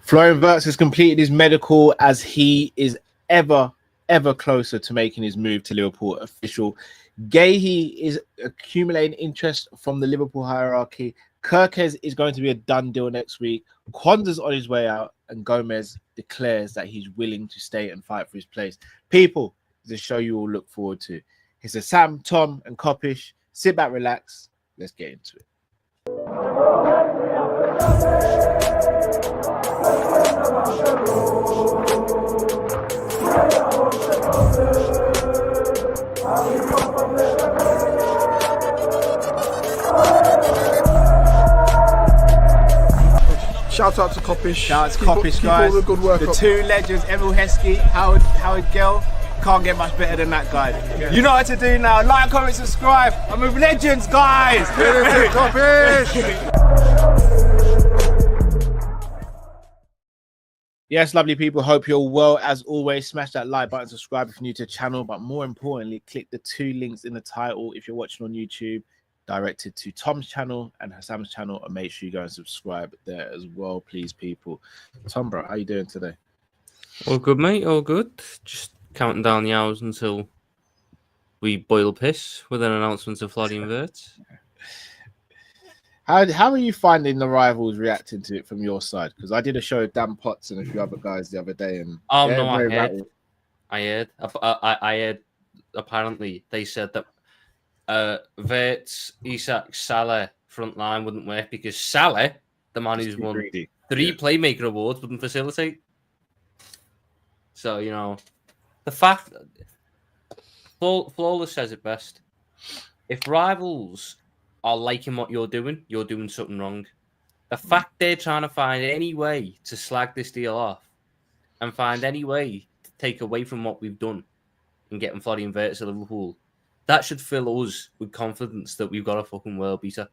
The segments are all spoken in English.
Florian Wirtz has completed his medical as he is ever closer to making his move to Liverpool official. Guehi is accumulating interest from the Liverpool hierarchy. Kerkez is going to be a done deal next week. Kwanzaa's on his way out, and Gomez declares that he's willing to stay and fight for his place. People, it's a show you all look forward to. It's a Sam, Tom, and Kop-Ish. Sit back, relax. Let's get into it. Shout out to Kopish. Shout out to Kopish, guys. All the good work. The two legends, Emil Heskey, Howard Gell. Can't get much better than that guy. Yeah. You know what to do now. Like, comment, subscribe. I'm with legends, guys. Kopish. Yes, lovely people. Hope you're well. As always, smash that like button, subscribe if you're new to the channel. But more importantly, click the two links in the title if you're watching on YouTube, directed to Tom's channel and Hassam's channel, and make sure you go and subscribe there as well, please, people. Tom, bro, how you doing today? All good, mate. All good. Just counting down the hours until we boil piss with an announcement of Florian Wirtz. How are you finding the rivals reacting to it from your side? Because I did a show with Dan Potts and a few other guys the other day, and I heard. Apparently, they said that Wirtz, Isak, Salah front line wouldn't work because Salah, the man who's won three Playmaker awards, wouldn't facilitate. So, you know, the fact Flawless says it best. If rivals are liking what you're doing something wrong. The fact they're trying to find any way to slag this deal off and find any way to take away from what we've done in getting Florian Wirtz to Liverpool, that should fill us with confidence that we've got a fucking world beater.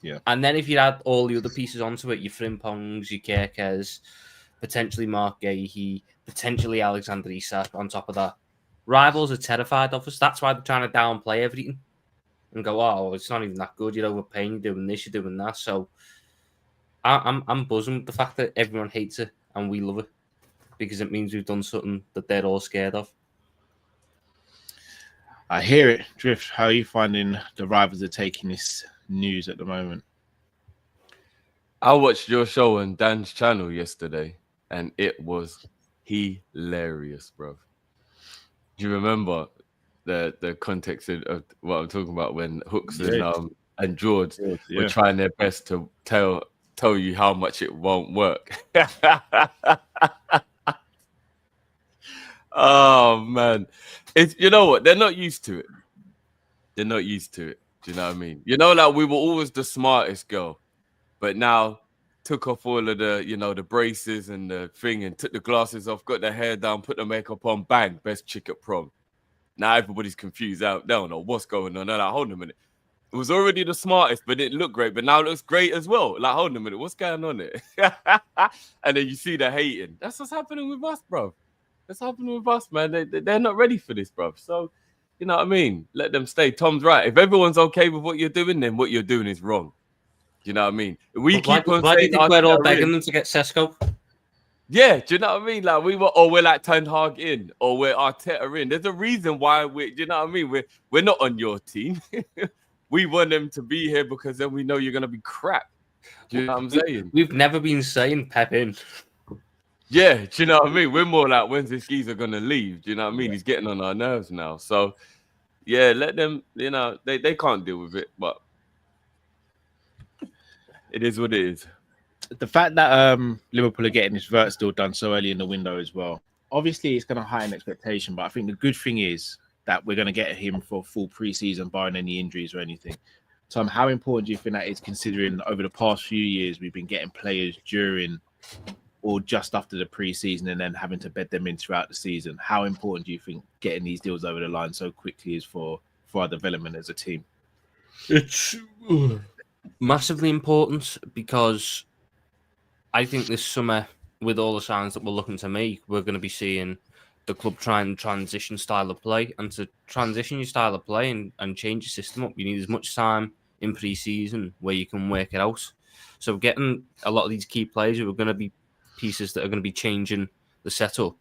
Yeah. And then if you add all the other pieces onto it, your Frimpongs, your Kerkez, potentially Mark Geuhi, potentially Alexander Isak on top of that, rivals are terrified of us. That's why they're trying to downplay everything and go, oh, it's not even that good. You're overpaying. You're doing this. You're doing that. So I'm buzzing with the fact that everyone hates it and we love it because it means we've done something that they're all scared of. I hear it. Drift, how are you finding the rivals are taking this news at the moment? I watched your show on Dan's channel yesterday and it was hilarious, bro. Do you remember the context of what I'm talking about when Hooks and George were trying their best to tell you how much it won't work? Oh man, you know what? They're not used to it. They're not used to it. Do you know what I mean? You know, like we were always the smartest girl, but now took off all of the, you know, the braces and the thing and took the glasses off, got the hair down, put the makeup on, bang, best chick at prom. Now everybody's confused out. They don't know what's going on. They're like, hold on a minute. It was already the smartest, but it looked great. But now it looks great as well. Like, hold on a minute. What's going on there? And then you see the hating. That's what's happening with us, bro. That's happening with us, man. They're not ready for this, bro. So, you know what I mean? Let them stay. Tom's right. If everyone's okay with what you're doing, then what you're doing is wrong. Do you know what I mean? Why do you think we're all begging them to get Sesko? Yeah, do you know what I mean? Like we're like Ten Hag in, or we're Arteta in. There's a reason why do you know what I mean? We're not on your team. We want them to be here because then we know you're gonna be crap. Do you know what I'm saying? We've never been saying Pep in. Yeah, do you know what I mean? We're more like, when's this geezer gonna leave? Do you know what I mean? He's getting on our nerves now. So yeah, let them, you know, they can't deal with it, but it is what it is. The fact that Liverpool are getting this Wirtz deal done so early in the window as well, obviously it's going to heighten expectation, but I think the good thing is that we're going to get him for a full pre-season barring any injuries or anything. Tom, how important do you think that is, considering over the past few years we've been getting players during or just after the pre-season and then having to bed them in throughout the season? How important do you think getting these deals over the line so quickly is for our development as a team? It's massively important because I think this summer, with all the signs that we're looking to make, we're going to be seeing the club try and transition style of play. And to transition your style of play and change your system up, you need as much time in pre-season where you can work it out. So getting a lot of these key players who are going to be pieces that are going to be changing the setup,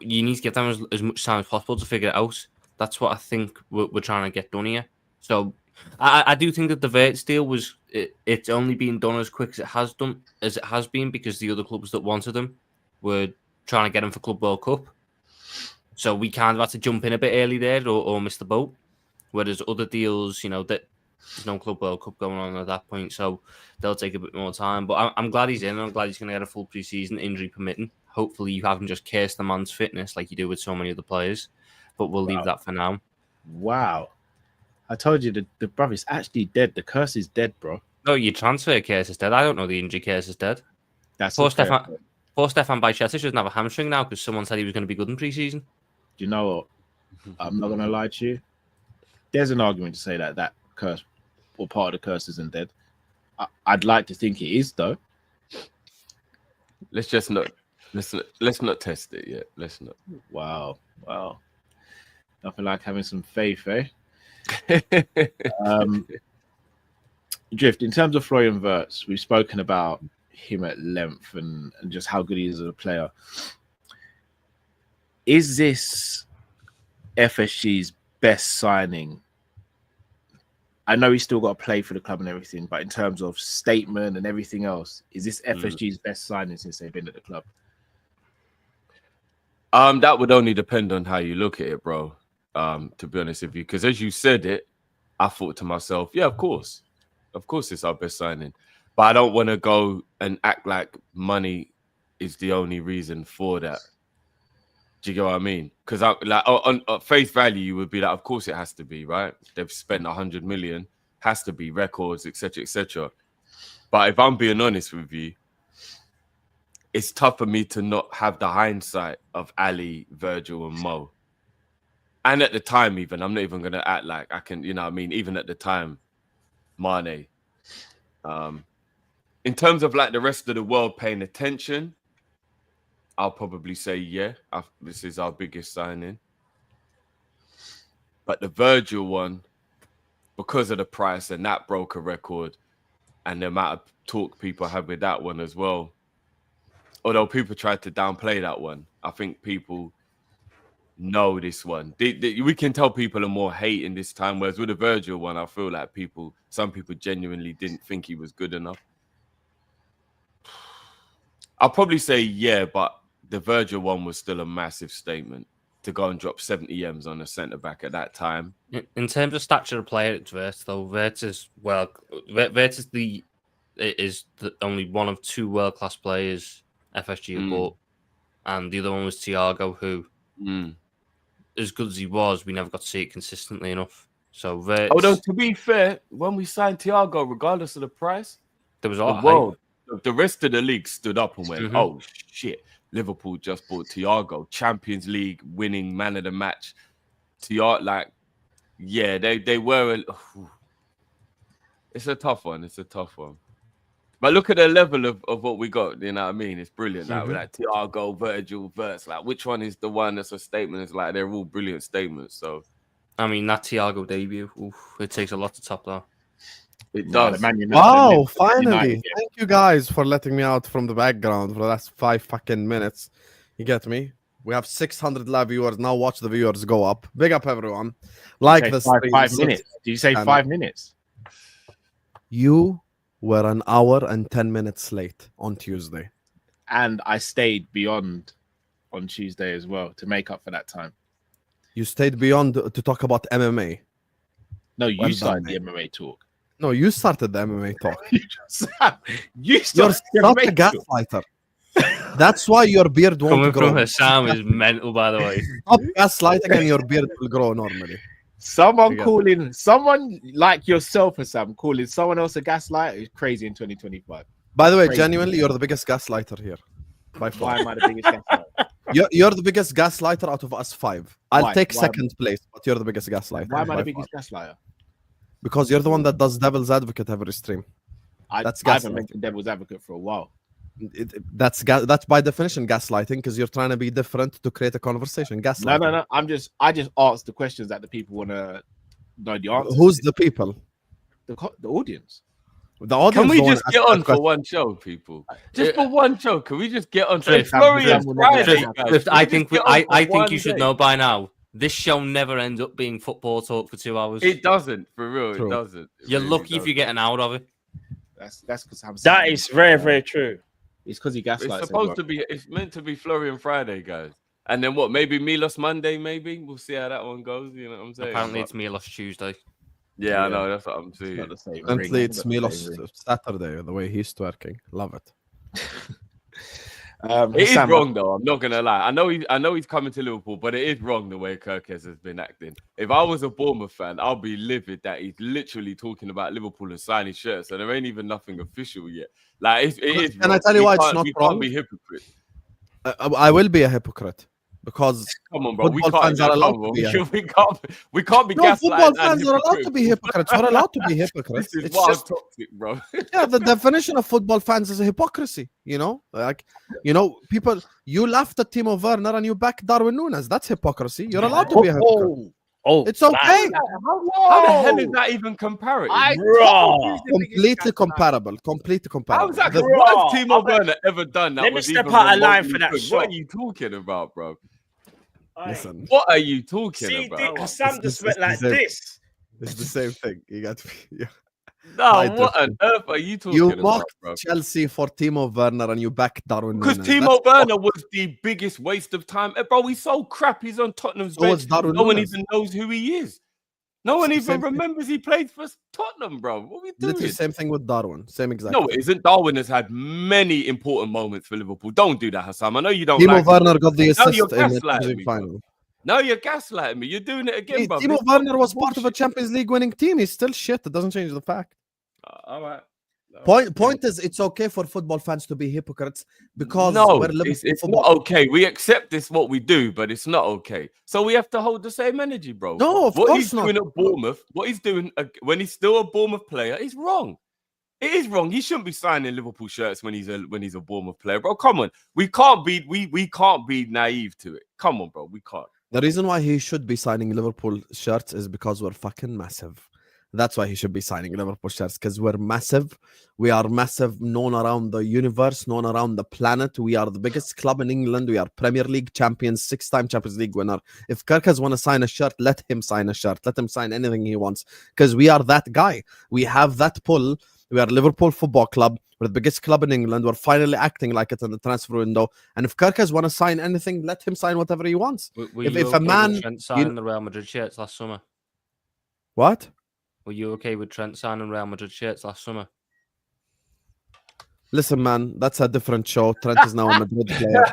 you need to give them as much time as possible to figure it out. That's what I think we're trying to get done here. So I do think that the Wirtz deal it's only been done as quick as it has been because the other clubs that wanted them were trying to get him for Club World Cup. So we kind of had to jump in a bit early there or miss the boat. Whereas other deals, that there's no Club World Cup going on at that point, so they'll take a bit more time. But I'm glad he's in. I'm glad he's going to get a full pre-season, injury permitting. Hopefully you haven't just cursed the man's fitness like you do with so many other players. But we'll leave that for now. Wow. I told you the brother is actually dead. The curse is dead, bro. No, your transfer curse is dead. I don't know the injury curse is dead. That's poor Stefan Bajcetic doesn't have a hamstring now because someone said he was going to be good in pre-season. Do you know what? I'm not going to lie to you. There's an argument to say that curse or part of the curse isn't dead. I'd like to think it is, though. Let's not test it yet. Let's not. Wow. Nothing like having some faith, eh? Drift, in terms of Florian Wirtz, we've spoken about him at length and just how good he is as a player. Is this FSG's best signing? I know he's still got to play for the club and everything, but in terms of statement and everything else, is this FSG's best signing since they've been at the club? That would only depend on how you look at it, bro. To be honest with you, because as you said it, I thought to myself, yeah, of course it's our best signing, but I don't want to go and act like money is the only reason for that. Do you get what I mean? Because on face value, you would be like, of course it has to be, right? They've spent 100 million, has to be records, etc., etc. But if I'm being honest with you, it's tough for me to not have the hindsight of Ali, Virgil, and Mo. And at the time, even, I'm not even going to act like I can, even at the time, Mane. In terms of like the rest of the world paying attention, I'll probably say, yeah, this is our biggest signing. But the Virgil one, because of the price and that broke a record and the amount of talk people have with that one as well, although people tried to downplay that one, I think people know this one. We can tell people are more hating this time, whereas with the Virgil one, I feel like some people genuinely didn't think he was good enough. I'll probably say yeah, but the Virgil one was still a massive statement to go and drop 70 M's on a centre-back at that time. In terms of stature of player, it's Wirtz, though. Wirtz is the only one of two world-class players FSG have bought, and the other one was Thiago, who, as good as he was, we never got to see it consistently enough. So Wirtz, although to be fair, when we signed Thiago, regardless of the price, there was all the rest of the league stood up and went, "Oh shit! Liverpool just bought Thiago, Champions League winning man of the match." Thiago, they were. It's a tough one. But look at the level of what we got. You know what I mean? It's brilliant. Like Thiago, Virgil, Wirtz. Like, which one is the one that's a statement? It's like they're all brilliant statements. So, I mean, that Thiago debut, it takes a lot to top that. It does. Wow, finally. Thank you guys for letting me out from the background for the last 5 fucking minutes. You get me? We have 600 live viewers. Now watch the viewers go up. Big up, everyone. Like this. 5 minutes. Did you say 5 minutes? You were an hour and 10 minutes late on Tuesday. And I stayed beyond on Tuesday as well to make up for that time. You stayed beyond to talk about MMA. No, you started the MMA talk. No, you started the MMA talk. You're such a gaslighter. That's why your beard won't grow. Coming from Sam is mental, by the way. Stop gaslighting and your beard will grow normally. Someone like yourself, Sam, calling someone else a gaslighter is crazy in 2025. By the way, genuinely, you're the biggest gaslighter here. By far. Why am I the biggest gaslighter? You're the biggest gaslighter out of us 5. I'll take second place, but you're the biggest gaslighter. Why am I the biggest gaslighter? Because you're the one that does devil's advocate every stream. I haven't mentioned devil's advocate for a while. That's by definition gaslighting, because you're trying to be different to create a conversation. Gaslighting. No. I just asked the questions that the people want to know the answer. Who's the people? The audience. The audience Can we don't wanna just ask get that on for question. one show, people? Just for one show, can we just get on? Swift, It's Florian Sam, Friday, Swift, guys. Swift, Can we I just think get on I for think one you should day? know by now. This show never ends up being football talk for 2 hours. It doesn't, for real. True. It doesn't. It You're really lucky if you're doesn't. getting out of it. That's because That is very, very true. It's because he gaslights. It's supposed to be. It's meant to be Florian Friday, guys. And then what? Maybe Milos Monday. Maybe we'll see how that one goes. You know what I'm saying? Apparently, But- it's Milos Tuesday. yeah, I know. That's what I'm saying. Apparently, it's Milos Saturday, the way he's twerking. Love it. It is wrong though. I'm not gonna lie. I know he's coming to Liverpool, but it is wrong the way Kerkez has been acting. If I was a Bournemouth fan, I'll be livid that he's literally talking about Liverpool and signing shirts, and there ain't even nothing official yet. Like it is. Can I wrong. tell you We why it's can't- not we wrong? Can't be hypocrites. I will be a hypocrite because Come on, bro. We football can't. fans are allowed Come to on. be We can't be no, gaslighting football and fans are allowed to hypocrites. be hypocrites. We're allowed to be hypocrites. This is It's wild just toxic, bro. yeah, the definition of football fans is hypocrisy. You know, like people. You laughed at Timo Werner and you back Darwin Núñez. That's hypocrisy. You're allowed to be a hypocrite. Oh, It's okay. How the hell is that even comparative? bro. Completely comparable. Completely comparable. How is that? The- What has Timo Werner ever done? That Let me was step even out of line remotely for that good? shot. What are you talking about, bro? Listen, What are you talking See, about? Sam just went like the same. this. it's the same thing. You got to be. Yeah. No, I what on don't- earth are you talking You about, mocked bro? Chelsea for Timo Werner and you back Darwin Because Núñez. Timo That's Werner was the biggest waste of time. Bro, he's so crap. He's on Tottenham's So was bench. Darwin No one Núñez. even knows who he is. No one It's the even same thing. remembers he played for Tottenham, bro. What are we doing? Literally same thing with Darwin. Same exact. No, it isn't. Darwin has had many important moments for Liverpool. Don't do that, Hassam. I know you don't Timo like Werner got the Now assist you're in the gaslighting Champions League me, bro. final. Now you're gaslighting me. You're doing it again, bro. Timo Werner was part of a Champions League winning team. He's still shit. It doesn't change the fact. All right. Point is, it's okay for football fans to be hypocrites because no, we're Liverpool it's football. not okay. We accept this what we do, but it's not okay. So we have to hold the same energy, bro. No, of what course he's not. doing at Bournemouth, what he's doing when he's still a Bournemouth player, is wrong. It is wrong. He shouldn't be signing Liverpool shirts when he's a Bournemouth player, bro. Come on, we can't be naive to it. Come on, bro, we can't. The reason why he should be signing Liverpool shirts is because we're fucking massive. That's why he should be signing Liverpool shirts, because we're massive. We are massive, known around the universe, known around the planet. We are the biggest club in England. We are Premier League champions, 6-time Champions League winner. If Kerkez want to sign a shirt, let him sign a shirt. Let him sign anything he wants, because we are that guy. We have that pull. We are Liverpool Football Club. We're the biggest club in England. We're finally acting like it in the transfer window. And if Kerkez want to sign anything, let him sign whatever he wants. If a man signing the Real Madrid shirts last summer, what? were you okay with Trent signing Real Madrid shirts last summer? Listen, man, that's a different show. Trent is now a Madrid player.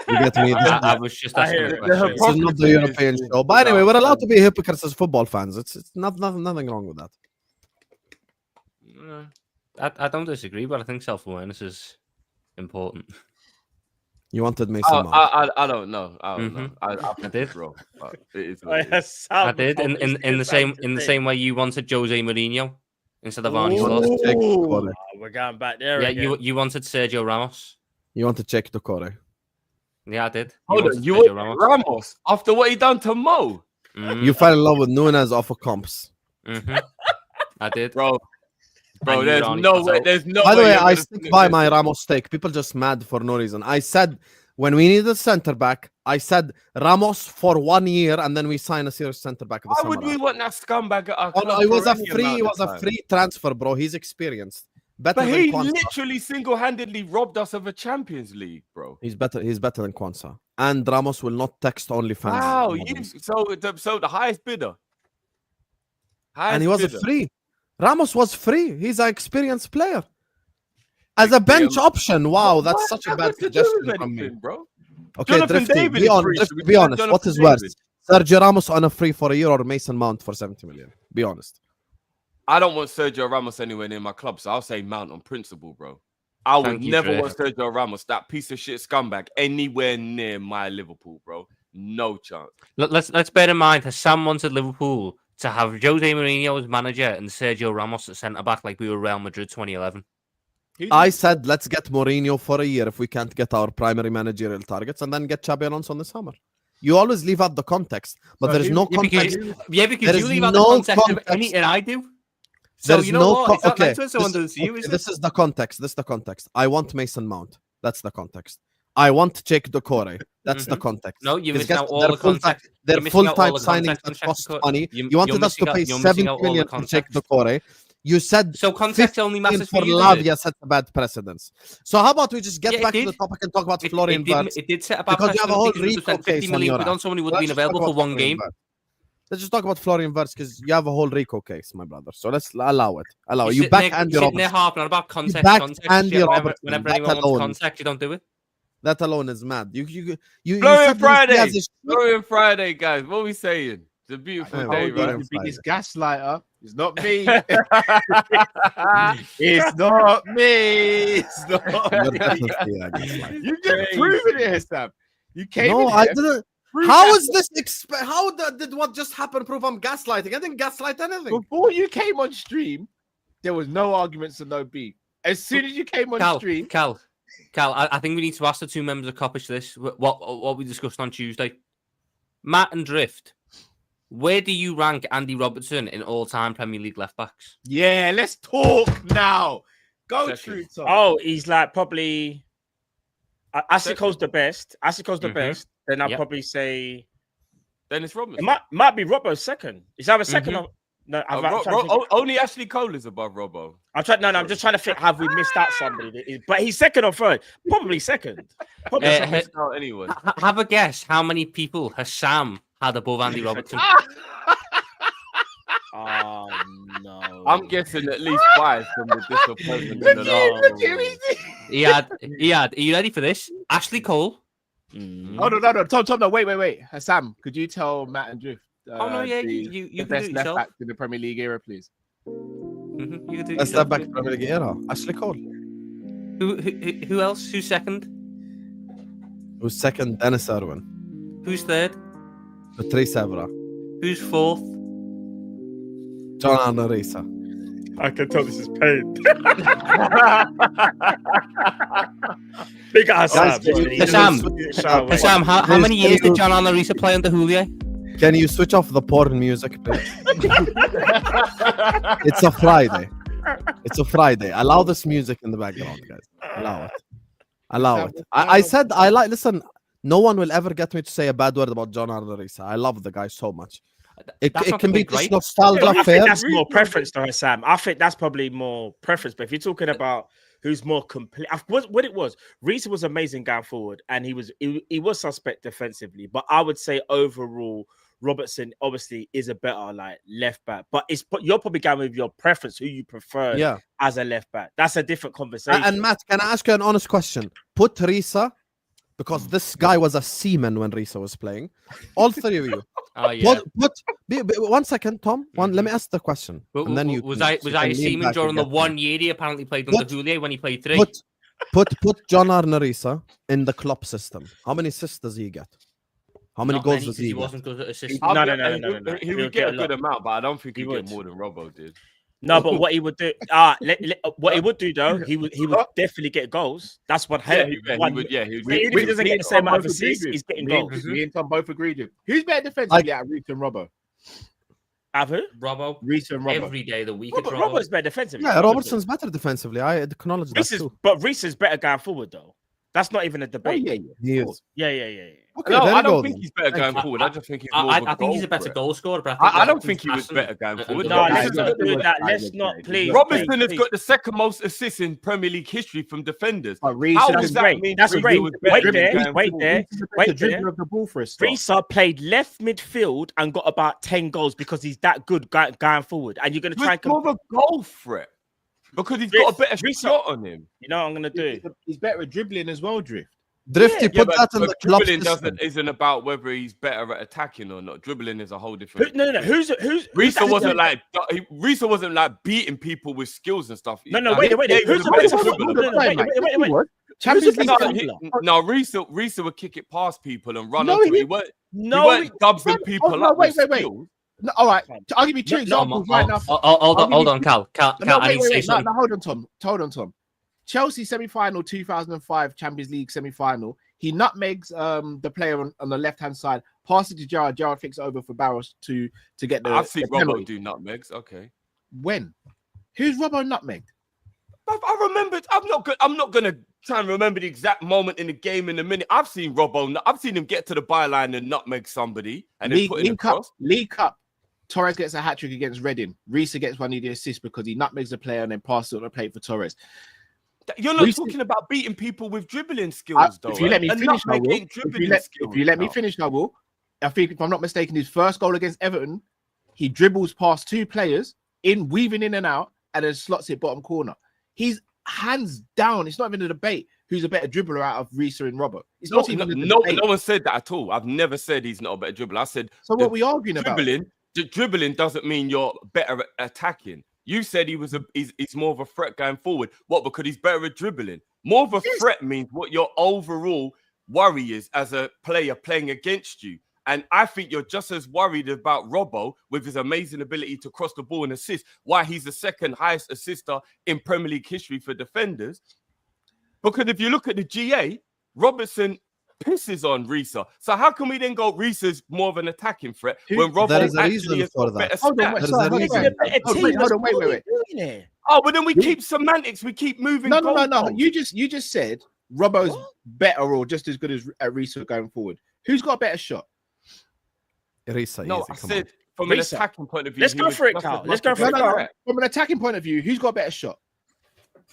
You get me? I was just asking hear a it. question. This is not the European show. But anyway, we're allowed to be hypocrites as football fans. It's nothing wrong with that. I don't disagree, but I think self-awareness is important. You wanted Mason Mount. I don't know. I don't know. I did. it's wrong. But it is what it is. Yes, I Sam did in the same way you wanted Jose Mourinho instead of Arne Ooh. Slot. Check Ooh, Corey. we're going back there Yeah, again. you wanted Sergio Ramos. You want to check the Corey. Yeah, I did. Hold wanted on, you Sergio want Ramos after what he done to Mo, Mhm, You fell in love with Núñez off of comps. mhm. I did. bro. And you There's were Arne no Slot way. out. There's no. By the way way, you're I gonna stick finish by this. my Ramos take. People just mad for no reason. I said when we needed a center back, I said Ramos for 1 year, and then we sign a serious center back. Why would we want that scumbag at our Oh, club? no, it was for a any free. amount It of was a time? free transfer, bro. He's experienced. Better But than he Kwanzaa. literally single-handedly robbed us of a Champions League, bro. He's better than Kwanzaa. And Ramos will not text OnlyFans. Wow, so the highest bidder. And he was a free. Ramos was free. He's an experienced player. As a bench option, wow, that's such a bad suggestion from me. bro. Okay, Jonathan Drifty, David be, is on, free, Drifty, so we be can have honest. What Jonathan is worse? David. Sergio Ramos on a free for a year or Mason Mount for 70 million? Be honest. I don't want Sergio Ramos anywhere near my club, so I'll say Mount on principle, bro. I would Thank you, never Dre. want Sergio Ramos, that piece of shit scumbag, anywhere near my Liverpool, bro. No chance. Let's bear in mind, Hassan wanted Liverpool to have Jose Mourinho as manager and Sergio Ramos at centre back, like we were Real Madrid 2011. I said let's get Mourinho for a year if we can't get our primary managerial targets, and then get Xabi Alonso in the summer. You always leave out the context, but there is no context. Because There you is leave out no the context of context. anything I do. So There's you know no what? It's not okay, nice when someone does it to you, is it? this is the context. This is the context. I want Mason Mount. That's the context. I want Jake Decore. That's the context. No, you're 'Cause missing guess out all they're the context. They're You're missing out all full-time the signings context on that cost Shaq money. Decore. You wanted You're us to missing pay out- you're missing 70 out all million the for Jake context. Decore. You said So context 50 only million matters for for you, does it? Lavia sets a bad precedence. So how about we just get Yeah, it back to did. the topic and talk about Florian It Wirtz? did set a bad Because you have a precedent whole because you Rico spent case 50 on million your quid ass. on someone who would have Let's been just talk available for about one Florian game. Wirtz. Let's just talk about Florian Wirtz because you have a whole Rico case, my brother. So let's allow it. Allow it. You back Andy You're Robertson. there harping on about context. backed Context. Andy Shit, Robertson. whenever That anyone wants alone. context, you don't do it. That alone is mad. You Florian said Friday. He has Florian Friday, guys. What are we saying? It's a beautiful Yeah, day, well, right? The biggest gaslighter. It's not me. It's It's not me. It's not You're me. definitely a gaslighter. You just proving it, Sam. You came No, in I here, didn't. proved How that is this? Did what just happened prove I'm gaslighting? I didn't gaslight anything. before you came on stream, there was no arguments and no beef. As soon as you came on stream, Cal, I think we need to ask the two members of Kopish this, what we discussed on Tuesday. Matt and Drift, where do you rank Andy Robertson in all-time Premier League left-backs? yeah, let's talk now. Go Second. through, Tom. Oh, he's like probably. Asiko's the best. Asiko's the Mhm. best. Then I'll Yep. probably say Dennis it Robinson. might be Robbo's second. Is that a 2nd Mhm. or no? Only Ashley Cole is above Robbo. I'm trying. No, I'm just trying to think. Have we missed out somebody? But he's second or third? Probably second. Probably Uh, second. No, anyone. Have a guess how many people has Sam had above Andy Robertson? Oh no. I'm guessing at least 5 from the disappointment. in the last- He had. Are you ready for this? Ashley Cole. Oh no, Tom, no, wait. Sam, could you tell Matt and Drift? Oh no, yeah, the you can do best it left yourself. back in the Premier League era, please. Mhm, you can do it Let's yourself. step back to Premier League era. Ashley Cole. Who else? Who's second? Who's second? Dennis Irwin. Who's third? Patrice Evra. Who's fourth? John Arne Riise. I can tell this is pain. Big ass Guys, Sam. Sam, how many years did John Arne Riise play under Julio? Can you switch off the porn music, please? It's a Friday. It's a Friday. Allow this music in the background, guys. Allow it. Allow it. I said I like. Listen, no one will ever get me to say a bad word about John Arne Riise. I love the guy so much. It That's not can be great. just nostalgia I fair. think that's more preference, though, Sam. I think that's probably more preference. But if you're talking about who's more complete, what it was, Riise was amazing going forward, and he was suspect defensively. But I would say overall, Robertson obviously is a better like left back. But you're probably going with your preference, who you prefer Yeah. as a left back. That's a different conversation. And Matt, can I ask you an honest question? Put Riise, because this guy was a seaman when Riise was playing. All three of you. Oh yeah. Be 1 second, Tom. Let me ask the question, and then you was can- I you was can I a lean seaman back during and the get 1 me. year he apparently played under Put- Julio when he played 3? Put John Arne Riise in the Klopp system. How many assists does he get? How many Not goals many, does 'cause he he get? wasn't good at assisting. No. He would get a good amount, but I don't think he'd get more than Robbo did. No, but what he would do, what he would do though, he would definitely get goals. That's what. Yeah, he would. Yeah, he would. Even if he doesn't get the same amount of assists, he's getting Me goals. and Tom both agreed with. Who's better defensively at Riise and Robbo? Have who? Robbo Riise and Robbo. every day of the week. it's Robbo. Robert's better defensively. Yeah, Robertson's better defensively. I acknowledge that too. But Riise is better going forward though. That's not even a Oh, debate. yeah. He is. Yeah. Okay, No, there I you go don't think then. he's better Thank going you. forward. I just think he's more. I think he's a better goal scorer. But I don't think he was better going forward. No, No, let's no, not no, do no, that. no, Let's no, not, no, please. Robertson has please. got the second most assists in Premier League history from defenders. Riise How is does a that great. mean That's Riise great. was better Wait than there. going Wait forward? there. better Wait dribbler there. of the ball for a start. Riise played left midfield and got about 10 goals because he's that good going forward. And you're going to try and He's more of a goal threat because he's got a better Riise- shot on him. you know what I'm going to do? He's better at dribbling as well, Drift. Drifty, put that in the club dribbling system. isn't about whether he's better at attacking or not. Dribbling is a whole different. No. Who's Riise wasn't like beating people with skills and stuff. No, Like, wait. yeah, he was Who's a the better best dribbler. wait. Champions Who's League. the No, best no, Riise would kick it past people and run No, onto he it. He weren't No, dubbing people no, up wait. with skills. No, all right, I'll give you two No, examples right now. hold on, Cal. No, I need to say wait. No, something. hold on, Tom. Chelsea semi-final 2005 Champions League semi-final. He nutmegs the player on the left-hand side, passes to Gerrard. Gerrard flicks it over for Barros to get the. I've seen the Robbo penalty. do nutmegs. Okay. When? Who's Robbo nutmegged? I remembered. I'm not gonna try and remember the exact moment in the game in a minute. I've seen Robbo. I've seen him get to the byline and nutmeg somebody and then put it across. League Cup. Torres gets a hat trick against Reading. Riise gets one of the assists because he nutmegs the player and then passes it on the plate for Torres. You're not talking about beating people with dribbling skills, though. If you let me finish, I will. If you let me finish, I will. I think, if I'm not mistaken, his first goal against Everton, he dribbles past two players, weaving in and out, and then slots it bottom corner. He's hands down. It's not even a debate who's a better dribbler out of Riise and Robbo. It's not even a debate. No one said that at all. I've never said he's not a better dribbler. I said so. What are we arguing about? Dribbling doesn't mean you're better at attacking. You said he's more of a threat going forward. What? Because he's better at dribbling. More of a threat means what your overall worry is as a player playing against you. And I think you're just as worried about Robbo with his amazing ability to cross the ball and assist, why he's the second highest assister in Premier League history for defenders. Because if you look at the GA, Robertson pisses on Riise. So how can we then go Riise's more of an attacking threat when Robbo actually has got better stats? Wait. Oh, but then we keep semantics. We keep moving. No. You just said Robbo's better or just as good as Riise going forward. Who's got a better shot? Riise. No, I said from an attacking point of view. Let's go for it, Carl. Let's go for it. From an attacking point of view, who's got a better shot?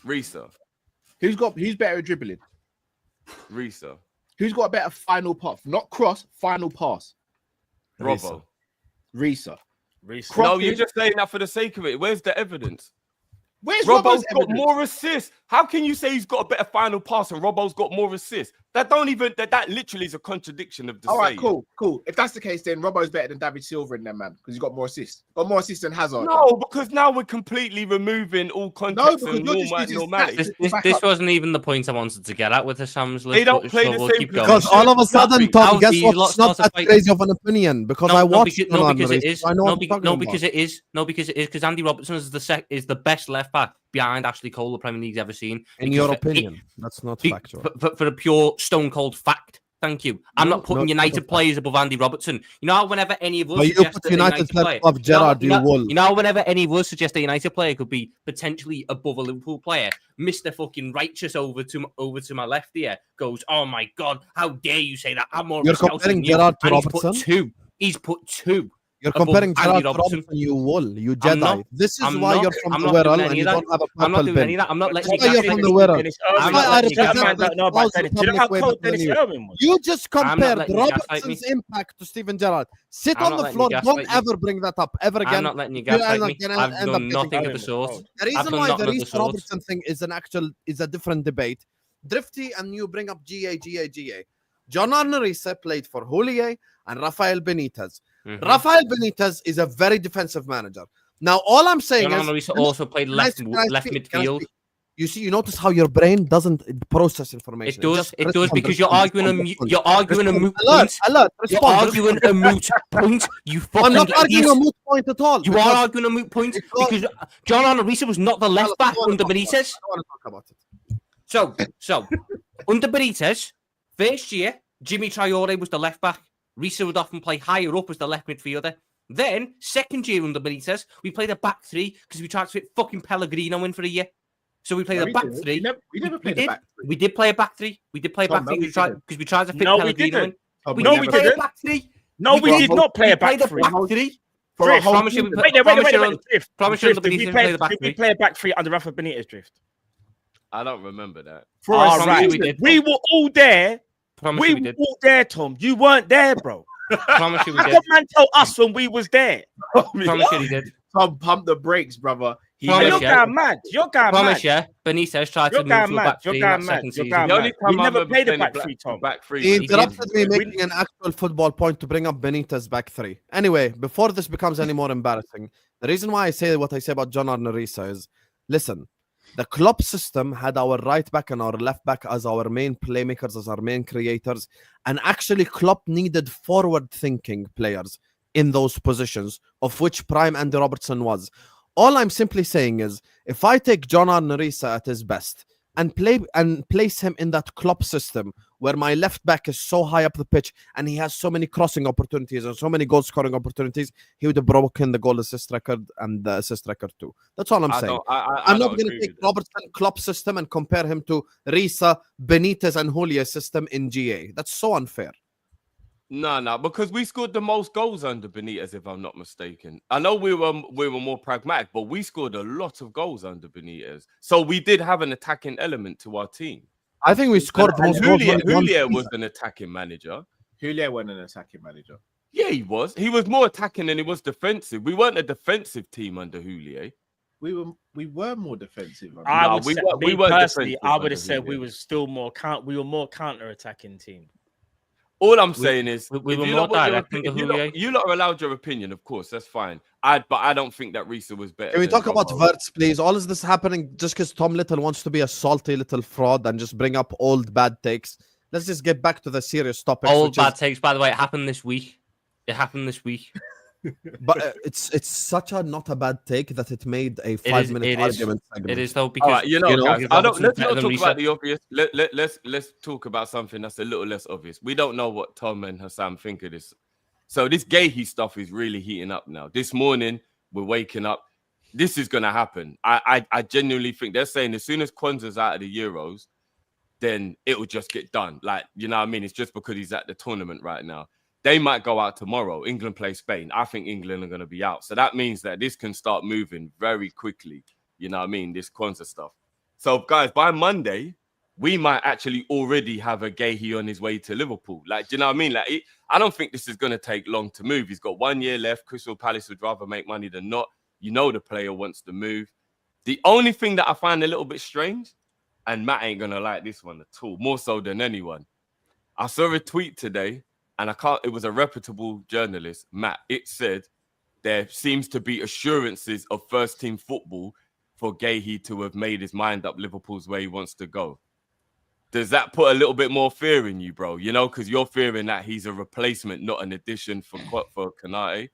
Riise. Who's better at dribbling? Riise. Who's got a better final pass? Not cross, final pass. Robbo. Riise. No, you're just saying that for the sake of it. Where's the evidence? Where's Robbo's got more assists? How can you say he's got a better final pass and Robbo's got more assists? That literally is a contradiction of the All right, saying. cool. If that's the case, then Robbo's better than David Silva in them, man, because he's got more assists. Got more assists than Hazard. No, because now we're completely removing all context and normality. This wasn't even the point I wanted to get at with the Sam's list. They don't play the same because all of a sudden, Tom, guess what? It's not that crazy of an opinion because I watched it. Because it is. Because Andy Robertson is the best left back behind Ashley Cole the Premier League's ever seen. In your opinion, that's not factual. For a pure stone cold fact. Thank you. I'm not putting United players above Andy Robertson. You know, whenever any of us suggest that United player, you know, whenever any of us suggest a United player could be potentially above a Liverpool player, Mr. fucking Righteous over to my left here goes, "Oh my God, how dare you say that? I'm more." You're comparing Gerrard to Robertson. He's put two. You're comparing Gerrard to Robertson, you Jedi. This is why you're from the Wirral and you don't have a purple I'm not doing pen. any of that. I'm not letting you're from the Wirral. You just compared Robertson's impact to Steven Gerrard. Sit on the floor. Don't ever bring that up ever again. I'm not letting you gaslight me. I've done nothing of the sort. The reason why the Riise Robertson thing is a different debate. Drifty and you bring up GA. John Arne Riise played for Houllier and Rafael Benitez. Rafael Benitez is a very defensive manager. Now, all I'm saying John Arne Riise also played left midfield. You notice how your brain doesn't process information. It does because you're arguing a moot point. You're arguing a moot point. I'm not arguing a moot point at all. You are arguing a moot point because John Arne Riise was not the left back under Benitez. I want to talk about it. So under Benitez, first year, Jimmy Traore was the left back. Riise would often play higher up as the left midfielder. Then, second year under Benitez, we played a back three because we tried to fit fucking Pellegrino in for a year. So we played a back three. We never played a back three. We did play a back three. We did play a back three because we tried to fit Pellegrino in. No, we didn't. Back three. No, we did not play a back three. Wait. Did we play a back three under Rafa Benitez Drift? I don't remember that. We were all there. We were all there, Tom. You weren't there, bro. Promise you we did. How man tell us when we was there? Promise you he did. Tom, pump the brakes, brother. You're going mad. Promise you, Benitez tried to move to a back three in that second season. We never played a back three, Tom. He interrupted me making an actual football point to bring up Benitez back three. Anyway, before this becomes any more embarrassing, the reason why I say what I say about John Arne Riise is, listen, the Klopp system had our right back and our left back as our main playmakers, as our main creators. And actually, Klopp needed forward-thinking players in those positions, of which prime Andy Robertson was. All I'm simply saying is, if I take John Arne Riise at his best, and place him in that Klopp system where my left back is so high up the pitch and he has so many crossing opportunities and so many goal scoring opportunities, he would have broken the goal assist record and the assist record too. That's all I'm saying. I'm not going to take Robertson Klopp system and compare him to Riise, Benitez, and Julia's system in GA. That's so unfair. No, because we scored the most goals under Benitez, if I'm not mistaken. I know we were more pragmatic, but we scored a lot of goals under Benitez. So we did have an attacking element to our team. I think we scored most goals. Julia was an attacking manager. Julia wasn't an attacking manager. Yeah, he was. He was more attacking than he was defensive. We weren't a defensive team under Julia. We were more defensive. I would have said we were still more more counter-attacking team. All I'm saying is, we were more direct. You lot are allowed your opinion, of course, that's fine. But I don't think that Riise was better. Can we talk about Wirtz, please? All is this happening just because Tom Little wants to be a salty little fraud and just bring up old bad takes? Let's just get back to the serious topic. Old bad takes, by the way, it happened this week. But it's such a not a bad take that it made a 5-minute argument segment. It is though, because guys, let's not talk about the obvious. Let's talk about something that's a little less obvious. We don't know what Tom and Hassam think of this. So this Guehi stuff is really heating up now. This morning we're waking up. This is gonna happen. I genuinely think they're saying as soon as Kwanzaa's out of the Euros, then it will just get done. Like, you know what I mean? It's just because he's at the tournament right now. They might go out tomorrow. England play Spain. I think England are going to be out. So that means that this can start moving very quickly. You know what I mean? This Kwanzaa stuff. So, guys, by Monday, we might actually already have a Guehi on his way to Liverpool. Like, do you know what I mean? Like, I don't think this is going to take long to move. He's got 1 year left. Crystal Palace would rather make money than not. You know the player wants to move. The only thing that I find a little bit strange, and Matt ain't going to like this one at all, more so than anyone. I saw a tweet today. And it was a reputable journalist, Matt. It said there seems to be assurances of first team football for Guehi to have made his mind up Liverpool's where he wants to go. Does that put a little bit more fear in you, bro? You know, because you're fearing that he's a replacement, not an addition for Konate.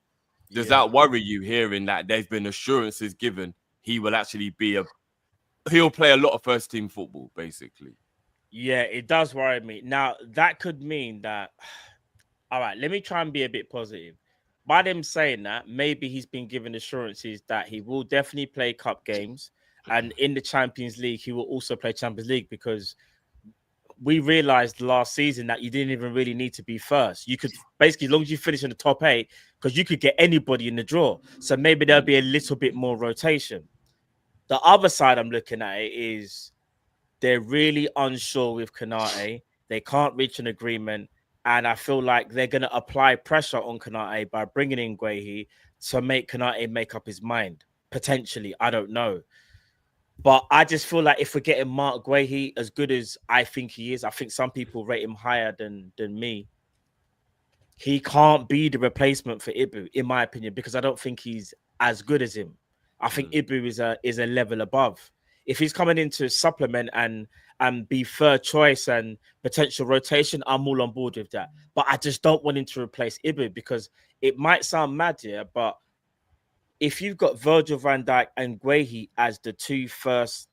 Does that worry you hearing that there's been assurances given he will actually he'll play a lot of first team football, basically? Yeah, it does worry me. Now, that could mean that... All right, let me try and be a bit positive. By them saying that, maybe he's been given assurances that he will definitely play cup games, and in the Champions League, he will also play Champions League, because we realized last season that you didn't even really need to be first. You could basically, as long as you finish in the top 8, because you could get anybody in the draw. So maybe there'll be a little bit more rotation. The other side I'm looking at it is they're really unsure with Konate. They can't reach an agreement. And I feel like they're going to apply pressure on Konate by bringing in Guehi to make Konate make up his mind. Potentially, I don't know. But I just feel like if we're getting Mark Guehi as good as I think he is, I think some people rate him higher than me. He can't be the replacement for Ibu, in my opinion, because I don't think he's as good as him. I think Ibu is a level above. If he's coming in to supplement and be third choice and potential rotation, I'm all on board with that. But I just don't want him to replace Ibu, because it might sound mad here, but if you've got Virgil van Dijk and Guehi as the two first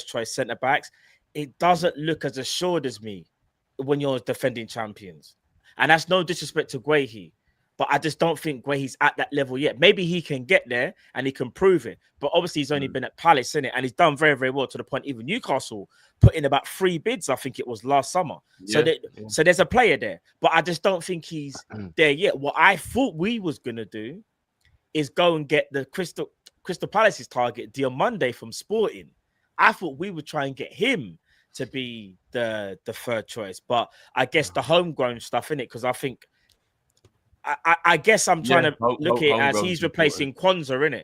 choice centre backs, it doesn't look as assured as me when you're defending champions. And that's no disrespect to Guehi, but I just don't think Guehi's at that level yet. Maybe he can get there and he can prove it. But obviously he's only been at Palace, innit? And he's done very, very well, to the point even Newcastle put in about 3 bids, I think it was last summer. So there's a player there. But I just don't think he's there yet. What I thought we was going to do is go and get the Crystal Palace's target, Diomande from Sporting. I thought we would try and get him to be the third choice. But I guess the homegrown stuff, in it, because I think I guess I'm trying to look at it as he's replacing Kwanzaa,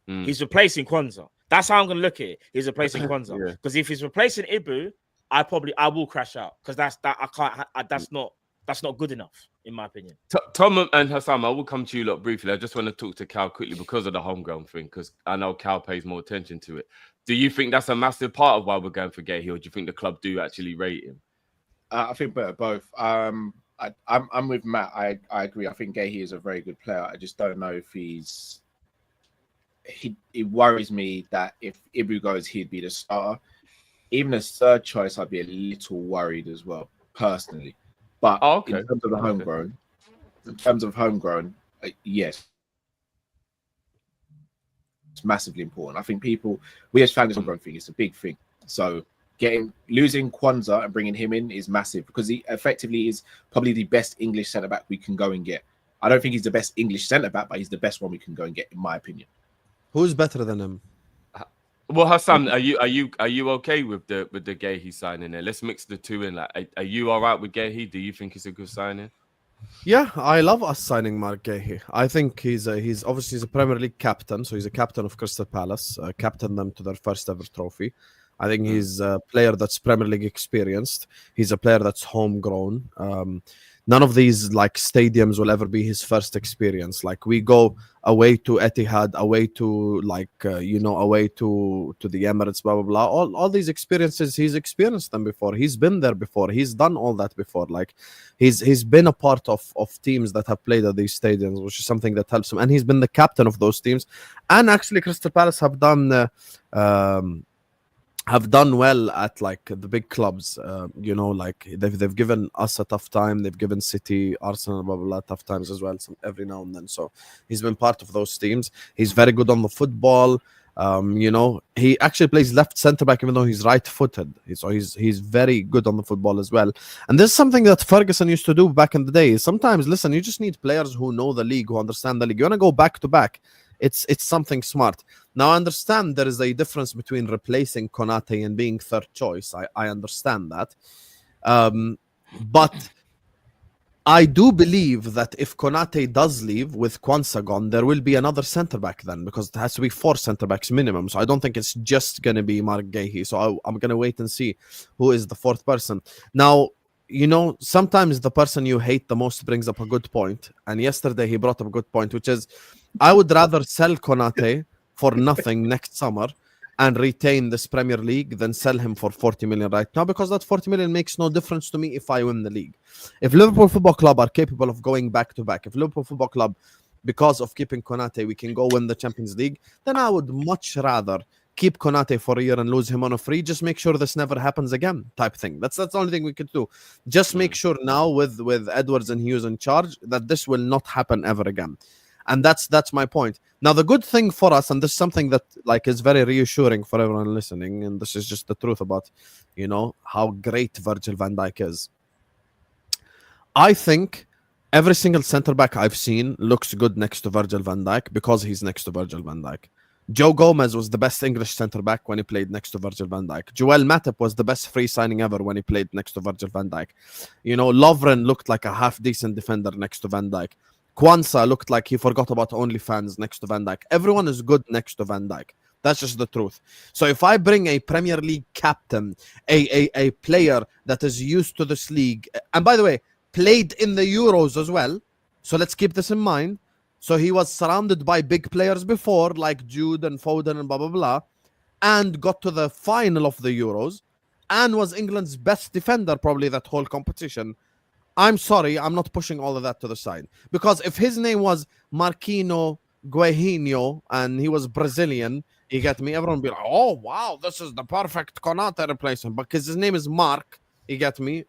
innit? He's replacing Kwanzaa. That's how I'm going to look at it. He's replacing Kwanzaa. Because if he's replacing Ibu, I will crash out, because that's not good enough, in my opinion. Tom and Hassam, I will come to you lot briefly. I just want to talk to Cal quickly because of the homegrown thing, because I know Cal pays more attention to it. Do you think that's a massive part of why we're going for Guehi, or do you think the club do actually rate him? I think better both. I'm with Matt. I agree. I think Guehi is a very good player. I just don't know if it worries me that if Ibu goes, he'd be the starter. even a third choice, I'd be a little worried as well, personally. But in terms of the homegrown, yes, it's massively important. I think we as fans homegrown thing, it's a big thing. So losing Kwanzaa and bringing him in is massive because he effectively is probably the best English centre back we can go and get. I don't think he's the best English centre back, but he's the best one we can go and get, in my opinion. Who's better than him? Well, Hassan, are you okay with the Guehi signing there? Let's mix the two in. Like, are you all right with Guehi? Do you think it's a good signing? Yeah, I love us signing Mark Geuhi. I think he's obviously a Premier League captain, so he's a captain of Crystal Palace, captained them to their first ever trophy. I think he's a player that's Premier League experienced. He's a player that's homegrown. None of these like stadiums will ever be his first experience. Like we go away to Etihad, away to away to the Emirates, blah blah blah. All these experiences, he's experienced them before. He's been there before. He's done all that before. Like he's been a part of teams that have played at these stadiums, which is something that helps him. And he's been the captain of those teams. And actually, Crystal Palace have done well at like the big clubs. Like they've given us a tough time. They've given City, Arsenal, blah blah blah, tough times as well, every now and then. So he's been part of those teams. He's very good on the football. He actually plays left centre back, even though he's right-footed. So he's very good on the football as well. And this is something that Ferguson used to do back in the day. Sometimes, listen, you just need players who know the league, who understand the league. You want to go back to back. It's something smart. Now, I understand there is a difference between replacing Konate and being third choice. I understand that. But I do believe that if Konate does leave with Kwanzaa gone, there will be another centre-back then, because it has to be 4 centre-backs minimum. So I don't think it's just going to be Mark Guehi. So I'm going to wait and see who is the 4th person. Now, sometimes the person you hate the most brings up a good point. And yesterday he brought up a good point, which is I would rather sell Konate for nothing next summer and retain this Premier League than sell him for 40 million right now, because that 40 million makes no difference to me if I win the league. If Liverpool Football Club are capable of going back to back, if Liverpool Football Club, because of keeping Konate, we can go win the Champions League, then I would much rather keep Konate for a year and lose him on a free. Just make sure this never happens again, type thing. That's the only thing we could do. Just make sure now with Edwards and Hughes in charge that this will not happen ever again. And that's my point. Now, the good thing for us, and this is something that like is very reassuring for everyone listening, and this is just the truth about, how great Virgil van Dijk is. I think every single centre-back I've seen looks good next to Virgil van Dijk because he's next to Virgil van Dijk. Joe Gomez was the best English centre-back when he played next to Virgil van Dijk. Joel Matip was the best free signing ever when he played next to Virgil van Dijk. Lovren looked like a half-decent defender next to Van Dijk. Kwanzaa looked like he forgot about OnlyFans next to Van Dijk. Everyone is good next to Van Dijk. That's just the truth. So if I bring a Premier League captain, a player that is used to this league, and by the way, played in the Euros as well, so let's keep this in mind. So he was surrounded by big players before, like Jude and Foden and blah, blah, blah, and got to the final of the Euros and was England's best defender probably that whole competition. I'm sorry, I'm not pushing all of that to the side. Because if his name was Marquinhos Guehi and he was Brazilian, you get me? Everyone would be like, oh, wow, this is the perfect Konate replacement. Because his name is Mark, you get me?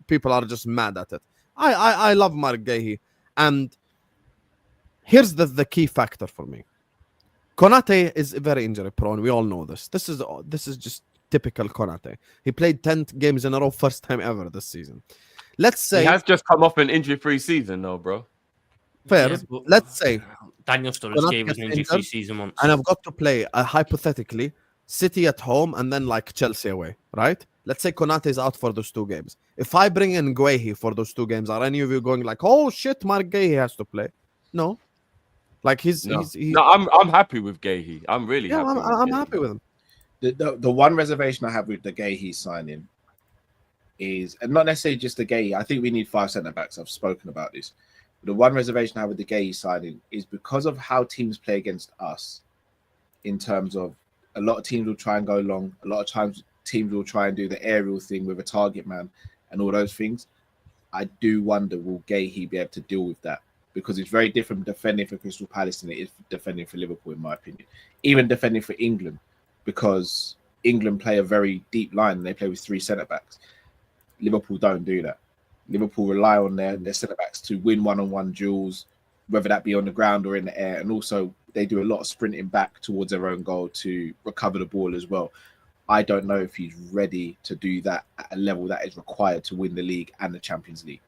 People are just mad at it. I love Mark Guehi. And here's the key factor for me. Konate is very injury prone. We all know this. This is just typical Konate. He played 10 games in a row, first time ever this season. Let's say he has just come off an injury-free season, though, bro. Fair. Yeah, let's say Daniel Sturridge gave us an injury-free season once, and I've got to play hypothetically City at home and then like Chelsea away, right? Let's say Konate is out for those 2 games. If I bring in Guehi for those 2 games, are any of you going like, "Oh shit, Mark Guehi has to play"? No. Like I'm happy with Guehi. I'm really happy. I'm happy with him. The one reservation I have with the Guehi signing is, and not necessarily just the Guehi. I think we need 5 centre backs. I've spoken about this. But the one reservation I have with the Guehi signing is because of how teams play against us. In terms of a lot of teams will try and go long. A lot of times teams will try and do the aerial thing with a target man and all those things. I do wonder, will Guehi be able to deal with that? Because it's very different defending for Crystal Palace than it is defending for Liverpool, in my opinion. Even defending for England, because England play a very deep line and they play with 3 centre backs. Liverpool don't do that. Liverpool rely on their centre backs to win one-on-one duels, whether that be on the ground or in the air, and also they do a lot of sprinting back towards their own goal to recover the ball as well. I don't know if he's ready to do that at a level that is required to win the league and the Champions League.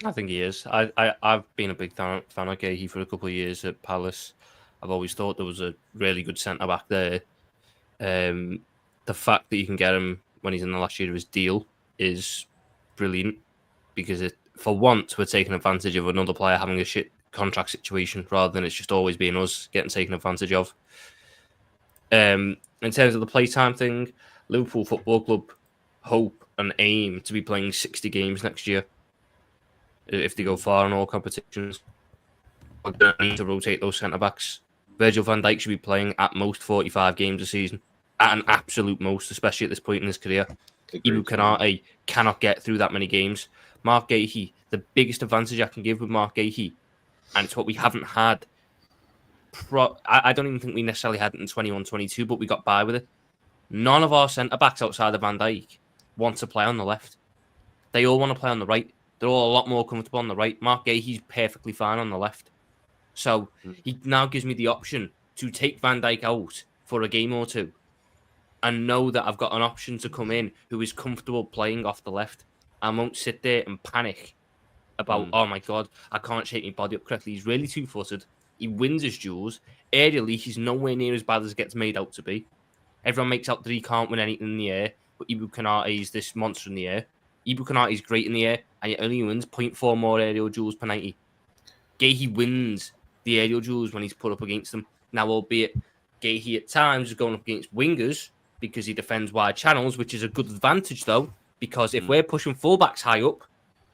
I think he is. I've been a big fan of Guehi for a couple of years at Palace. I've always thought there was a really good centre back there. The fact that you can get him when he's in the last year of his deal is brilliant, because for once we're taking advantage of another player having a shit contract situation rather than it's just always being us getting taken advantage of. In terms of the playtime thing, Liverpool Football Club hope and aim to be playing 60 games next year if they go far in all competitions. We're going to need to rotate those centre-backs. Virgil van Dijk should be playing at most 45 games a season, at an absolute most, especially at this point in his career. Ibu Kanate cannot get through that many games. Mark Guehi, the biggest advantage I can give with Mark Guehi, and it's what we haven't had. I don't even think we necessarily had it in 21-22, but we got by with it. None of our centre-backs outside of Van Dijk want to play on the left. They all want to play on the right. They're all a lot more comfortable on the right. Mark Guehi's perfectly fine on the left. So he now gives me the option to take Van Dijk out for a game or two and know that I've got an option to come in who is comfortable playing off the left. I won't sit there and panic about, oh my God, I can't shape my body up correctly. He's really two-footed. He wins his duels. Aerially, he's nowhere near as bad as it gets made out to be. Everyone makes out that he can't win anything in the air, but Ibu Kanate is this monster in the air. Ibu Kanate is great in the air, and he only wins 0.4 more aerial duels per 90. Guehi wins the aerial duels when he's put up against them. Now, albeit Guehi at times is going up against wingers because he defends wide channels, which is a good advantage, though, because if we're pushing fullbacks high up,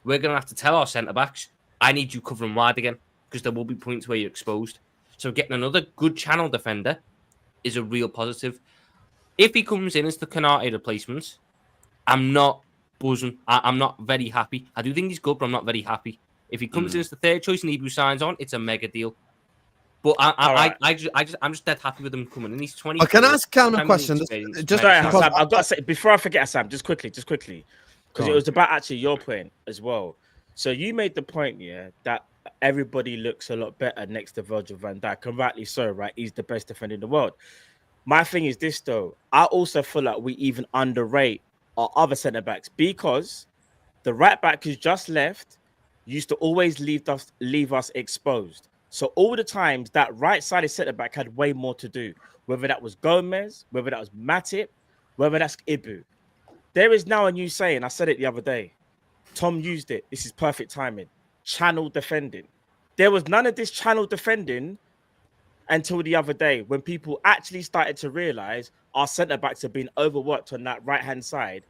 we're going to have to tell our centre-backs, I need you covering wide again, because there will be points where you're exposed. So getting another good channel defender is a real positive. If he comes in as the Kanate replacement, I'm not buzzing. I'm not very happy. I do think he's good, but I'm not very happy. If he comes in as the third choice and Ibu signs on, it's a mega deal. But I'm just dead happy with him coming in. He's 20. Can I ask Cam a question? Just sorry, Hassan, I've got to say, before I forget, Hassan, just quickly, because it was about actually your point as well. So you made the point, yeah, that everybody looks a lot better next to Virgil van Dijk, and rightly so, right? He's the best defender in the world. My thing is this, though. I also feel like we even underrate our other centre-backs, because the right-back who's just left used to always leave us exposed. So all the times that right-sided centre-back had way more to do, whether that was Gomez, whether that was Matip, whether that's Ibu. There is now a new saying. I said it the other day. Tom used it. This is perfect timing. Channel defending. There was none of this channel defending until the other day, when people actually started to realize our centre-backs have been overworked on that right-hand side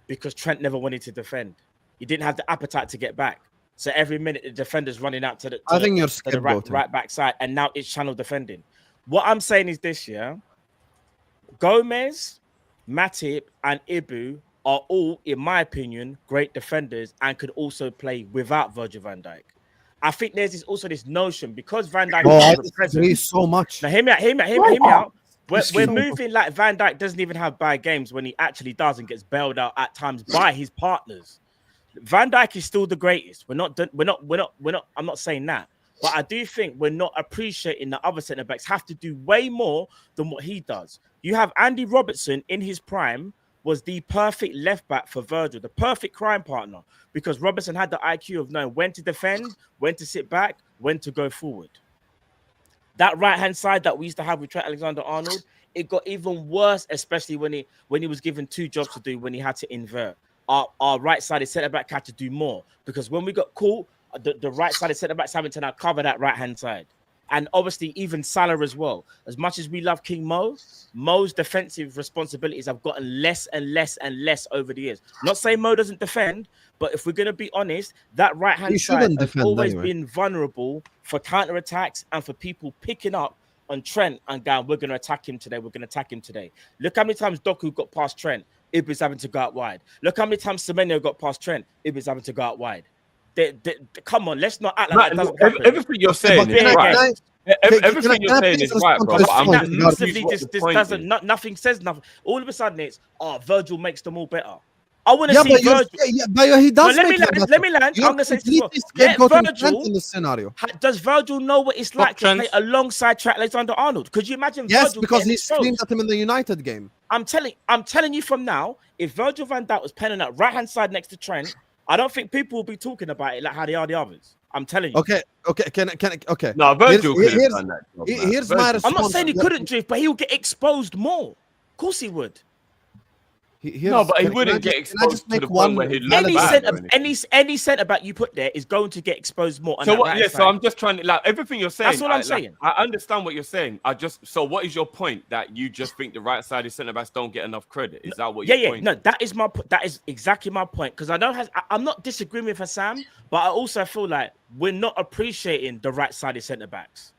because Trent never wanted to defend. He didn't have the appetite to get back. So every minute the defender's running out to the right back side, and now it's channel defending. What I'm saying is this, yeah. Gomez, Matip, and Ibu are all, in my opinion, great defenders and could also play without Virgil van Dijk. I think there's also this notion, because Van Dijk is present. So much. Now, hear me out. We're moving like Van Dijk doesn't even have bad games when he actually does and gets bailed out at times by his partners. Van Dijk is still the greatest. We're not. I'm not saying that, but I do think we're not appreciating the other centre backs have to do way more than what he does. You have Andy Robertson in his prime, was the perfect left back for Virgil, the perfect crime partner, because Robertson had the IQ of knowing when to defend, when to sit back, when to go forward. That right-hand side that we used to have with Trent Alexander-Arnold, it got even worse, especially when he was given 2 jobs to do, when he had to invert. Our right-sided centre-back had to do more, because when we got caught, the right-sided centre-back's having to now cover that right-hand side. And obviously, even Salah as well. As much as we love King Mo, Mo's defensive responsibilities have gotten less and less and less over the years. Not saying Mo doesn't defend, but if we're going to be honest, that right-hand side has always been vulnerable for counter-attacks and for people picking up on Trent and going, we're going to attack him today, we're going to attack him today. Look how many times Doku got past Trent, Ibis having to go out wide. Look how many times Semenyo got past Trent, Ibis having to go out wide. Come on, let's not act like that doesn't happen. Everything you're saying is right. Everything you're saying is right, bro. But I'm that massively, confused what this the point doesn't. is. Nothing says nothing. All of a sudden, it's Virgil makes them all better. I want to see Virgil. But he does. Let me land. I'm gonna say this as well. Let Virgil in this scenario. Does Virgil know what it's like to play alongside Trent Alexander-Arnold? Could you imagine? Yes, Virgil because he exposed? screamed at him in the United game. I'm telling you from now, if Virgil van Dijk was penning that right hand side next to Trent, I don't think people will be talking about it like how they are the others. I'm telling you. Okay. Okay. No, Virgil could have done that. Here's my response. I'm not saying he couldn't drift, but he would get exposed more. Of course he would. No, but he wouldn't get exposed to the point where he'd look bad. Any centre back you put there is going to get exposed more. So what? Yeah. So I'm just trying to like everything you're saying. That's what I'm saying. I understand what you're saying. So what is your point? That you just think the right-sided centre backs don't get enough credit? Is that what? Yeah. No, that is exactly my point. Because I know I'm not disagreeing with Hassam, but I also feel like we're not appreciating the right-sided centre backs.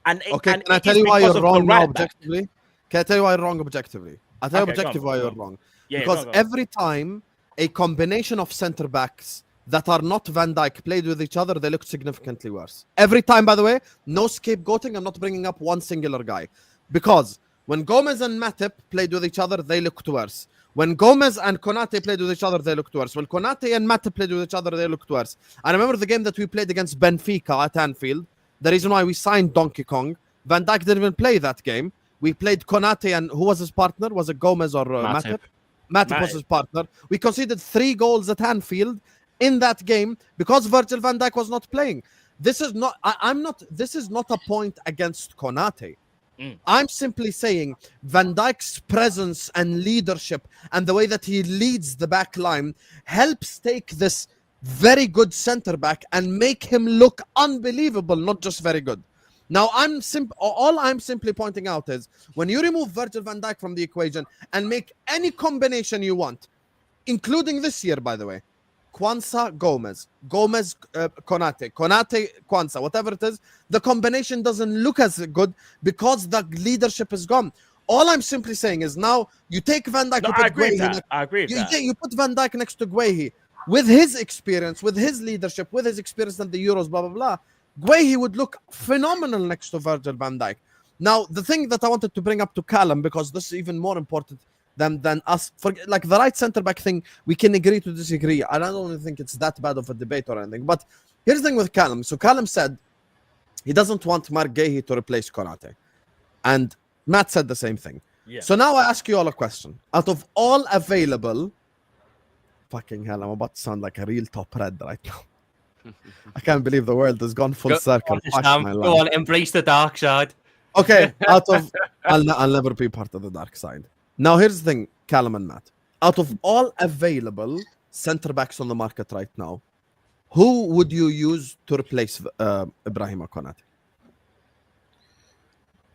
Can I tell you why you're wrong now objectively? Can I tell you why you're wrong objectively? I'll tell you objectively why you're wrong. Yeah, because every time a combination of centre backs that are not Van Dijk played with each other, they looked significantly worse. Every time, by the way, no scapegoating. I'm not bringing up one singular guy. Because when Gomez and Matip played with each other, they looked worse. When Gomez and Konate played with each other, they looked worse. When Konate and Matip played with each other, they looked worse. I remember the game that we played against Benfica at Anfield. The reason why we signed Donkey Kong, Van Dijk didn't even play that game. We played Konate and who was his partner? Was it Gomez or Matip? Matip was his partner. We conceded 3 goals at Anfield in that game because Virgil van Dijk was not playing. This is not. This is not a point against Konate. I'm simply saying Van Dijk's presence and leadership and the way that he leads the back line helps take this very good centre back and make him look unbelievable, not just very good. Now, all I'm simply pointing out is when you remove Virgil van Dijk from the equation and make any combination you want, including this year, by the way, Quansah, Gomez, Konate, Quansah, whatever it is, the combination doesn't look as good because the leadership is gone. All I'm simply saying is now you take Van Dijk, I agree with that. You put Van Dijk next to Guehi with his experience, with his leadership, with his experience in the Euros, blah, blah, blah. Guehi would look phenomenal next to Virgil van Dijk. Now, the thing that I wanted to bring up to Callum, because this is even more important than us, like the right centre-back thing, we can agree to disagree. I don't think it's that bad of a debate or anything. But here's the thing with Callum. So Callum said he doesn't want Mark Guehi to replace Konate. And Matt said the same thing. Yeah. So now I ask you all a question. Out of all available... Fucking hell, I'm about to sound like a real top red right now. I can't believe the world has gone full circle. Go on, embrace the dark side. Okay, I'll never be part of the dark side. Now, here's the thing, Callum and Matt. Out of all available centre backs on the market right now, who would you use to replace Ibrahima Konate?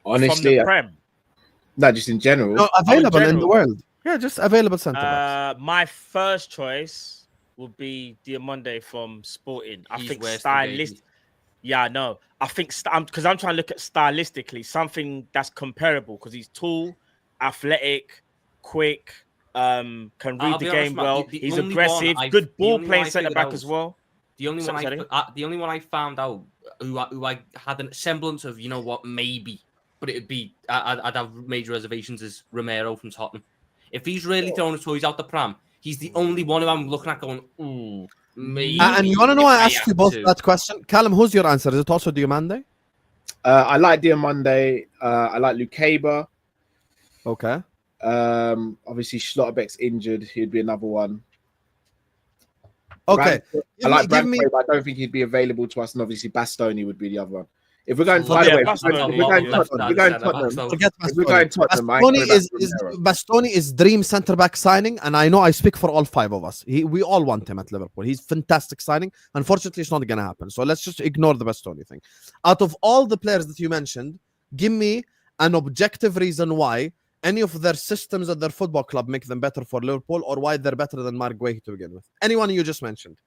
Honestly, no, just in general. No, available in the world. Yeah, just available centre backs. My first choice would be Diomande from Sporting. I think stylist. Yeah, I know. I think because I'm trying to look at stylistically something that's comparable because he's tall, athletic, quick, can read the game well. He's aggressive, good ball playing centre back as well. The only one I found out who I had a semblance of, you know what, maybe, but it'd be I'd have major reservations is Romero from Tottenham. If he's really throwing his toys out the pram, he's the only one who I'm looking at going, ooh, maybe. And you want to know why I asked you both that question? Callum, who's your answer? Is it also Diomande? I like Diomande. I like Lukeba. Okay. Obviously, Schlotterbeck's injured. He'd be another one. Okay. I like Bradbury, but I don't think he'd be available to us. And obviously, Bastoni would be the other one. If we're going, by the way, Bastoni is dream centre back signing, and I know I speak for all 5 of us. We all want him at Liverpool. He's fantastic signing. Unfortunately, it's not going to happen. So let's just ignore the Bastoni thing. Out of all the players that you mentioned, give me an objective reason why any of their systems at their football club make them better for Liverpool, or why they're better than Mark Guehi to begin with. Anyone you just mentioned.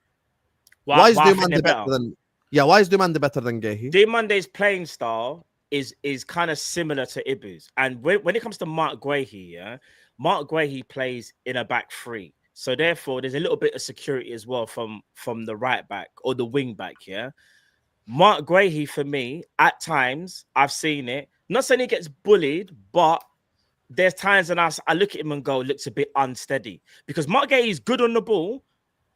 Why is Diomande better than? Yeah, why is Diomande better than Guehi? Diomande's playing style is kind of similar to Ibu's. And when it comes to Mark Guehi, Mark Guehi plays in a back 3. So therefore, there's a little bit of security as well from the right back or the wing back. Yeah, Mark Guehi, for me, at times I've seen it. Not saying he gets bullied, but there's times when I look at him and go, looks a bit unsteady because Mark Guehi is good on the ball,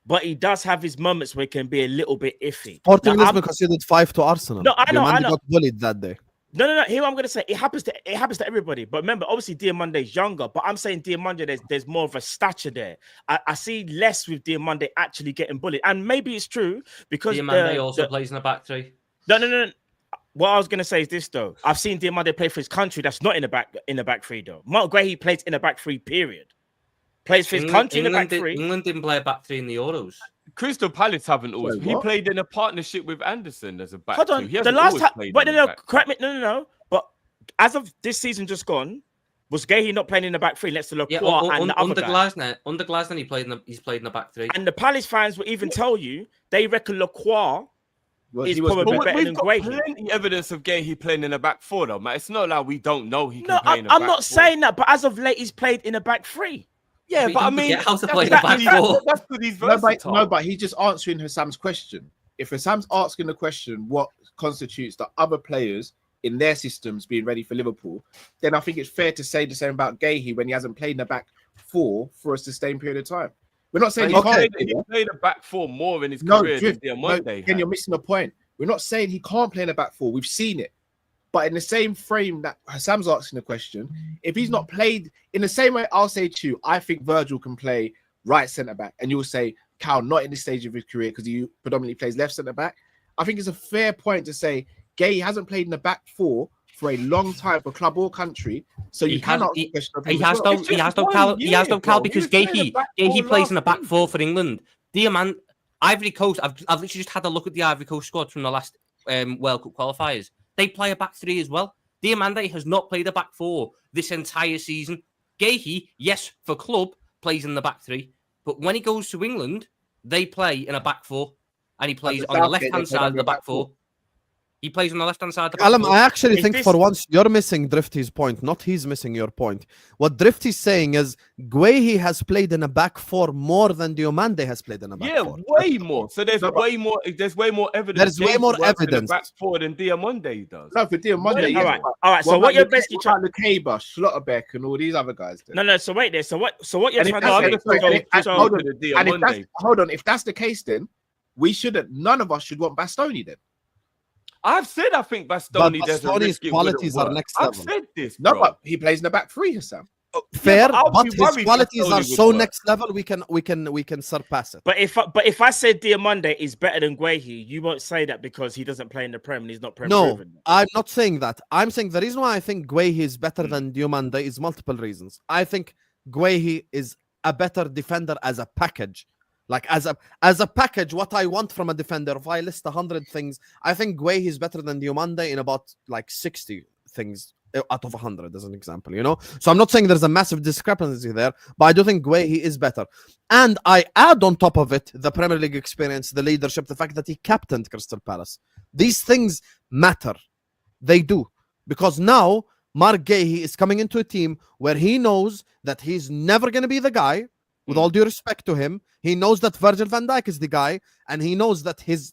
but he does have his moments where he can be a little bit iffy. Sporting Lisbon conceded 5 to Arsenal. No, I know. Diomande got bullied that day. No. Here I'm gonna say it happens to everybody. But remember, obviously Diomande is younger. But I'm saying Diomande, there's more of a stature there. I see less with Diomande actually getting bullied, and maybe it's true because Diomande also plays in the back three. No. What I was gonna say is this though. I've seen Diomande play for his country. That's not in the back three though. Mark Guehi plays in the back three. Period. Plays for his country in the back three. England didn't play a back three in the Euros. Crystal Palace haven't always. Wait, he what? played in a partnership with Anderson as a back. Hold on. He The last time, played but in no, the back. correct me. No. But as of this season just gone, was Guehi not playing in the back three next to Lacroix and the other guy? Under Glasner, he's played in the back three. And the Palace fans will even tell you they reckon Lacroix is he was probably But better we've than got Guehi. plenty evidence of Guehi playing in a back four, though, man. It's not like we don't know he can No, play in a back I'm not four. saying that, but as of late, he's played in a back three. Yeah, But but I don't mean, forget how to that's play in the back because four. That's because he's No, versatile. but he's just answering Hassam's question. If Hassam's asking the question, what constitutes the other players in their systems being ready for Liverpool, then I think it's fair to say the same about Guehi when he hasn't played in the back four for a sustained period of time. We're not saying He played a back four more in his career than Diomande. Then you're missing the point. We're not saying he can't play in the back four. We've seen it. But in the same frame that Hassam's asking the question, if he's not played in the same way, I'll say to you, I think Virgil can play right centre back, and you'll say Cal not in this stage of his career because he predominantly plays left centre back. I think it's a fair point to say Guehi hasn't played in the back four for a long time for club or country, so you cannot. He has no Cal because Guehi plays in the back four for England. Diomande, Ivory Coast. I've literally just had a look at the Ivory Coast squad from the last World Cup qualifiers. They play a back three as well. Diomande has not played a back four this entire season. Guehi, yes, for club, plays in the back three. But when he goes to England, they play in a back four. And he plays on the left-hand side of the back four. He plays on the left-hand side of the back Callum, four. I actually think for once you're missing Drifty's point, not he's missing your point. What Drifty's saying is Guehi has played in a back four more than Diomande has played in a back four. Way more. So there's way more evidence. There's way more Guehi works in the evidence. back four than Diomande does. No, for Diomande, All right. So what you're basically trying the Kaba, Schlotterbeck, and all these other guys. Then. No. So wait there. So what you're And if trying that's to say? the- and So- hold the on, and Diomande. hold on. If that's the case, then we shouldn't. None of us should want Bastoni. Then I've said I think Bastoni But doesn't Bastoni's risk it qualities wouldn't are work. next I've level. said this, no, bro. but he plays in the back three, Hassam. Fair, but I'll but be his worried qualities Bastoni are would so work. next level. We can surpass it. But if I said Diomande is better than Guehi, you won't say that because he doesn't play in the Prem and he's not Prem No, proven. I'm not saying that. I'm saying the reason why I think Guehi is better than Diomande is multiple reasons. I think Guehi is a better defender as a package. Like as a package, what I want from a defender, if I list 100 things, I think Guehi is better than Diomande in about like 60 things out of 100 as an example, you know? So I'm not saying there's a massive discrepancy there, but I do think Guehi is better. And I add on top of it the Premier League experience, the leadership, the fact that he captained Crystal Palace. These things matter. They do. Because now Mark Guehi is coming into a team where he knows that he's never going to be the guy. With all due respect to him, he knows that Virgil van Dijk is the guy, and he knows that his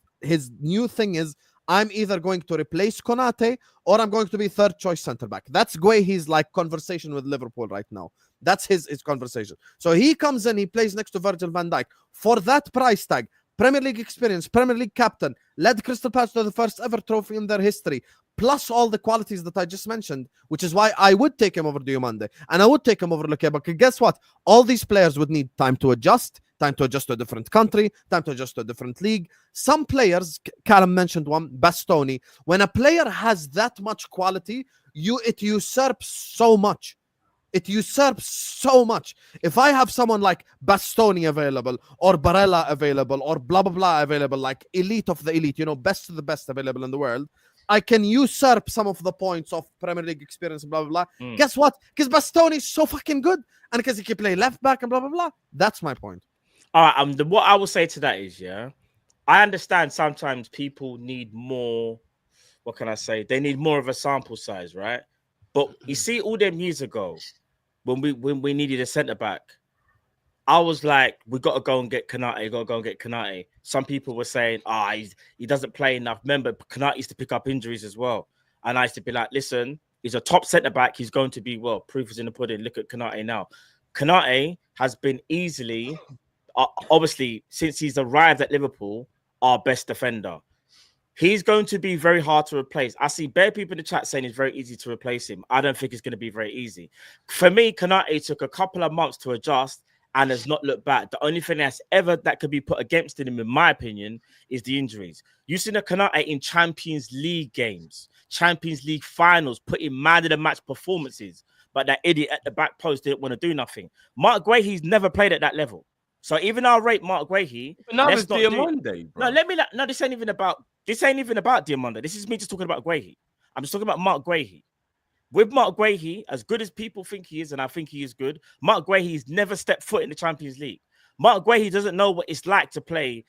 new thing is, I'm either going to replace Konate or I'm going to be third choice center back. That's Guehi's like conversation with Liverpool right now. That's his conversation. So he comes in, he plays next to Virgil van Dijk for that price tag. Premier League experience, Premier League captain, led Crystal Palace to the first ever trophy in their history, plus all the qualities that I just mentioned, which is why I would take him over Diomande, and I would take him over Luque, because guess what? All these players would need time to adjust to a different country, time to adjust to a different league. Some players, Callum mentioned one, Bastoni, when a player has that much quality, it usurps so much. It usurps so much. If I have someone like Bastoni available, or Barella available, or blah, blah, blah available, like elite of the elite, you know, best of the best available in the world, I can usurp some of the points of Premier League experience, blah, blah, blah. Guess what? Because Bastoni is so fucking good, and because he can play left back and blah, blah, blah. That's my point. All right. What I will say to that is, yeah, I understand sometimes people need more. What can I say? They need more of a sample size, right? But you see, all them years ago, when we needed a centre back, I was like, we got to go and get Konate. Got to go and get Konate. Some people were saying, he doesn't play enough. Remember, Konate used to pick up injuries as well. And I used to be like, listen, he's a top centre back. He's going to be, well, proof is in the pudding. Look at Konate now. Konate has been easily, obviously, since he's arrived at Liverpool, our best defender. He's going to be very hard to replace. I see bare people in the chat saying it's very easy to replace him. I don't think it's going to be very easy. For me, Konate took a couple of months to adjust and has not looked back. The only thing that could be put against him, in my opinion, is the injuries. You've seen a Konate in Champions League games, Champions League finals, putting man-of-the-match performances, but that idiot at the back post didn't want to do nothing. Mark Guehi's never played at that level. So even I'll rate Mark Guehi. Let's not Diomande, bro. No, this ain't even about Diomande. This is me just talking about Guehi. I'm just talking about Mark Guehi. With Mark Guehi, as good as people think he is, and I think he is good, Mark Guehi's never stepped foot in the Champions League. Mark Guehi doesn't know what it's like to play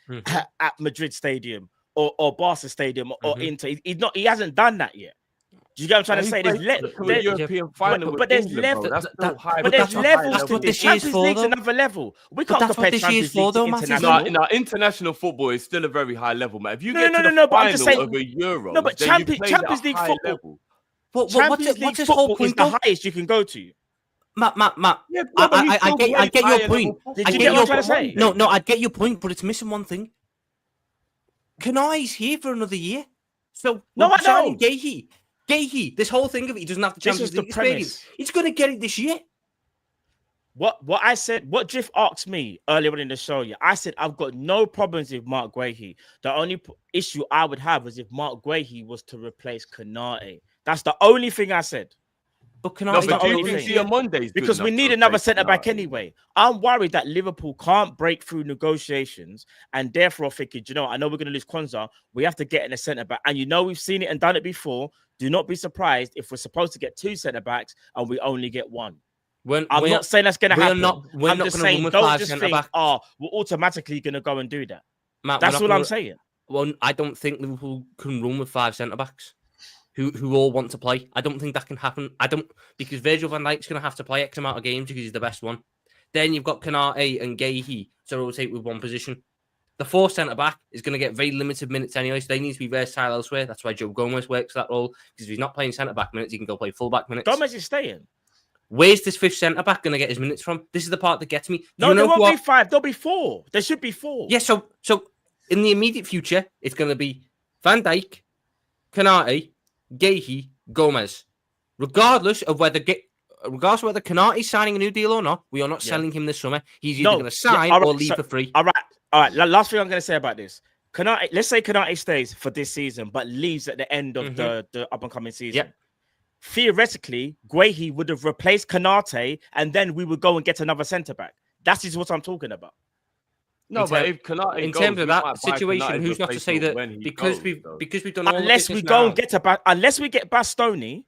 at Madrid Stadium or Barca Stadium or Inter. He hasn't done that yet. Do you get what I'm trying to say? There's European final, but there's levels. But there's levels to this. Champions League's another level. We can't compare Champions League to international. International football is still a very high level, man. If you get to the final of a Euro, no, but Champions League football. What's his whole point? Is the highest you can go to. Matt. Yeah, I get your point. Did you get what I'm trying to say? No, I get your point, but it's missing one thing. Kanai's here for another year. So no, I know. Guehi, this whole thing of he doesn't have the Champions League experience. He's going to get it this year. What I said, what Drift asked me earlier on in the show, I said I've got no problems with Mark Guehi. The only issue I would have was if Mark Guehi was to replace Konate. That's the only thing I said. But Konate's the only thing. Diomande because we need another centre back anyway. I'm worried that Liverpool can't break through negotiations, and therefore thinking, I know we're going to lose Konza. We have to get in a centre back, and we've seen it and done it before. Do not be surprised if we're supposed to get 2 centre backs and we only get 1. I'm not saying that's going to happen. We're not just saying don't just think, we're automatically going to go and do that. Matt, that's what I'm saying. Well, I don't think Liverpool can run with 5 centre backs who all want to play. I don't think that can happen. Because Virgil van Dijk's going to have to play X amount of games because he's the best one. Then you've got Konate and Guehi to rotate with one position. The 4th centre-back is going to get very limited minutes anyway, so they need to be versatile elsewhere. That's why Joe Gomez works that role, because if he's not playing centre-back minutes, he can go play full-back minutes. Gomez is staying. Where's this 5th centre-back going to get his minutes from? This is the part that gets me. No, there won't be 5. There'll be 4. There should be 4. Yeah, so in the immediate future, it's going to be Van Dijk, Konate, Guehi, Gomez. Regardless of whether Konate's signing a new deal or not, we are not selling him this summer. He's either going to sign or leave for free. All right. Last thing I'm going to say about this. Konate, let's say Konate stays for this season, but leaves at the end of the up-and-coming season. Yep. Theoretically, Guehi would have replaced Konate, and then we would go and get another centre-back. That is what I'm talking about. No, but if Konate in terms of that situation, who's not to say that because we've done unless we go and get unless we get Bastoni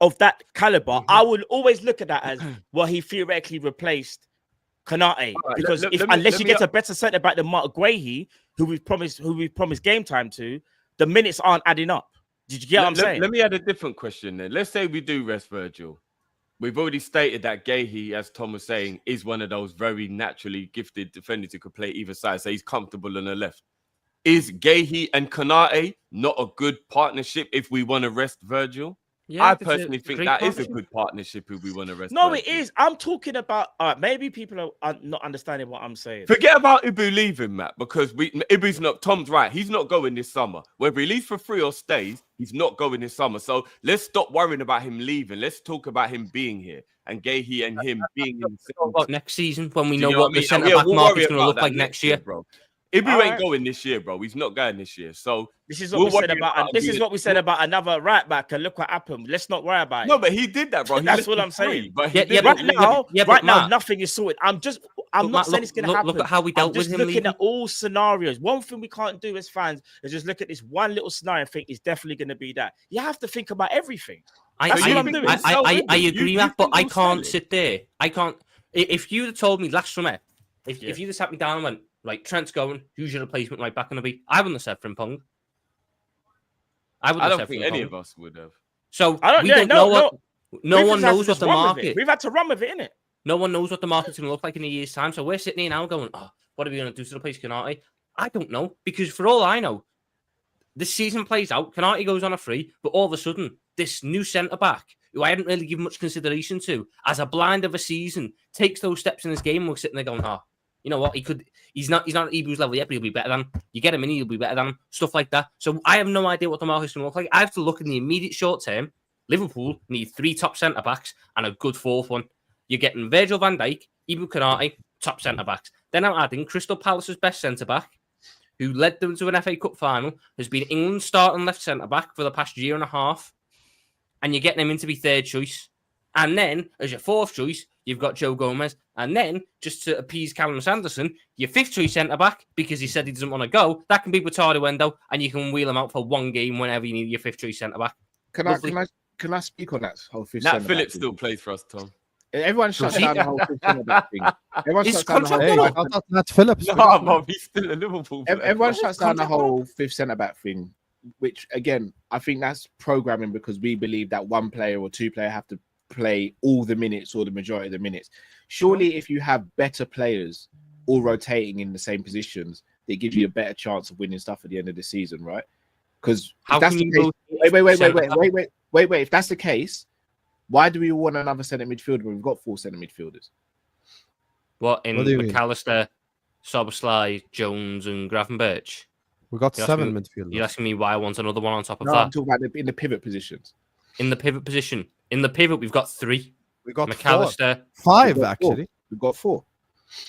of that caliber, I will always look at that as he theoretically replaced Konate, because unless you get a better centre back than Mark Guehi, who we've promised game time to, the minutes aren't adding up. Did you get what I'm saying? Let me add a different question then. Let's say we do rest Virgil. We've already stated that Guehi, as Tom was saying, is one of those very naturally gifted defenders who could play either side, so he's comfortable on the left. Is Guehi and Konate not a good partnership if we want to rest Virgil? Yeah, I personally think that is a good partnership if we want to rest. No, Virgil. It is. I'm talking about maybe people are not understanding what I'm saying. Forget about Ibu leaving, Matt, because Ibu's not. Tom's right. He's not going this summer. Whether he leaves for free or stays, he's not going this summer. So let's stop worrying about him leaving. Let's talk about him being here and Guehi and him being in next season when we know what the centre back market's going to look like next year, bro. Ibu ain't going this year, bro. He's not going this year. So this is what we said about. This is what we said about another right back. And look what happened. Let's not worry about it. No, but he did that, bro. That's what I'm saying. But right now, nothing is sorted. I'm not saying it's going to happen. Look at how we dealt with him. Looking at all scenarios. One thing we can't do as fans is just look at this one little scenario and think it's definitely going to be that. You have to think about everything. I agree, Matt, but I can't sit there. I can't. If you'd have told me last summer, if you'd have sat me down and went, right, Trent's going, who's your replacement right back going to be? I wouldn't have said Frimpong. I don't think any of us would have. So we don't know what. No one knows what the market. We've had to run with it, innit? No one knows what the market's going to look like in a year's time. So we're sitting here now going, oh, what are we going to do to replace Konate? I don't know, because for all I know, this season plays out, Konate goes on a free, but all of a sudden, this new centre-back, who I hadn't really given much consideration to, as a blind of a season, takes those steps in his game, and we're sitting there going, oh, you know what, he's not at Ibu's level yet, but he'll be better than him. You get him in, he'll be better than him, stuff like that. So I have no idea what the market's going to look like. I have to look in the immediate short term. Liverpool need 3 top centre-backs and a good 4th one. You're getting Virgil van Dijk, Ibu Konate, top centre-backs. Then I'm adding Crystal Palace's best centre-back, who led them to an FA Cup final, has been England's starting left centre-back for the past year and a half, and you're getting him in to be 3rd choice. And then, as your 4th choice, you've got Joe Gomez. And then, just to appease Callum Sanderson, your 5th choice centre-back, because he said he doesn't want to go, that can be Wataru Endo, and you can wheel him out for 1 game whenever you need your 5th choice centre-back. Can I speak on that whole 5th Nat centre-back Phillips thing? still plays for us, Tom. Everyone shuts down the whole 5th centre-back thing. Everyone His shuts down the whole... contract Hey, I thought Nat Phillips. No, Bob, he's still a Liverpool player. Everyone shuts down the whole 5th centre-back thing, which, again, I think that's programming because we believe that 1 player or 2 player have to play all the minutes or the majority of the minutes. Surely, if you have better players all rotating in the same positions, they give you a better chance of winning stuff at the end of the season, right? Because How that's can the you case. Wait. If that's the case, why do we want another centre midfielder when we've got 4 centre midfielders? What, in What do you mean? McAllister, Soboslai, Jones, and Gravenberch? We got You're 7 asking- midfielders. You're asking me why I want another one on top of No, I'm that? talking about in the pivot positions. In the pivot position. In the pivot, we've got 3. We got McAllister, 5 We've got four. actually. We've got 4.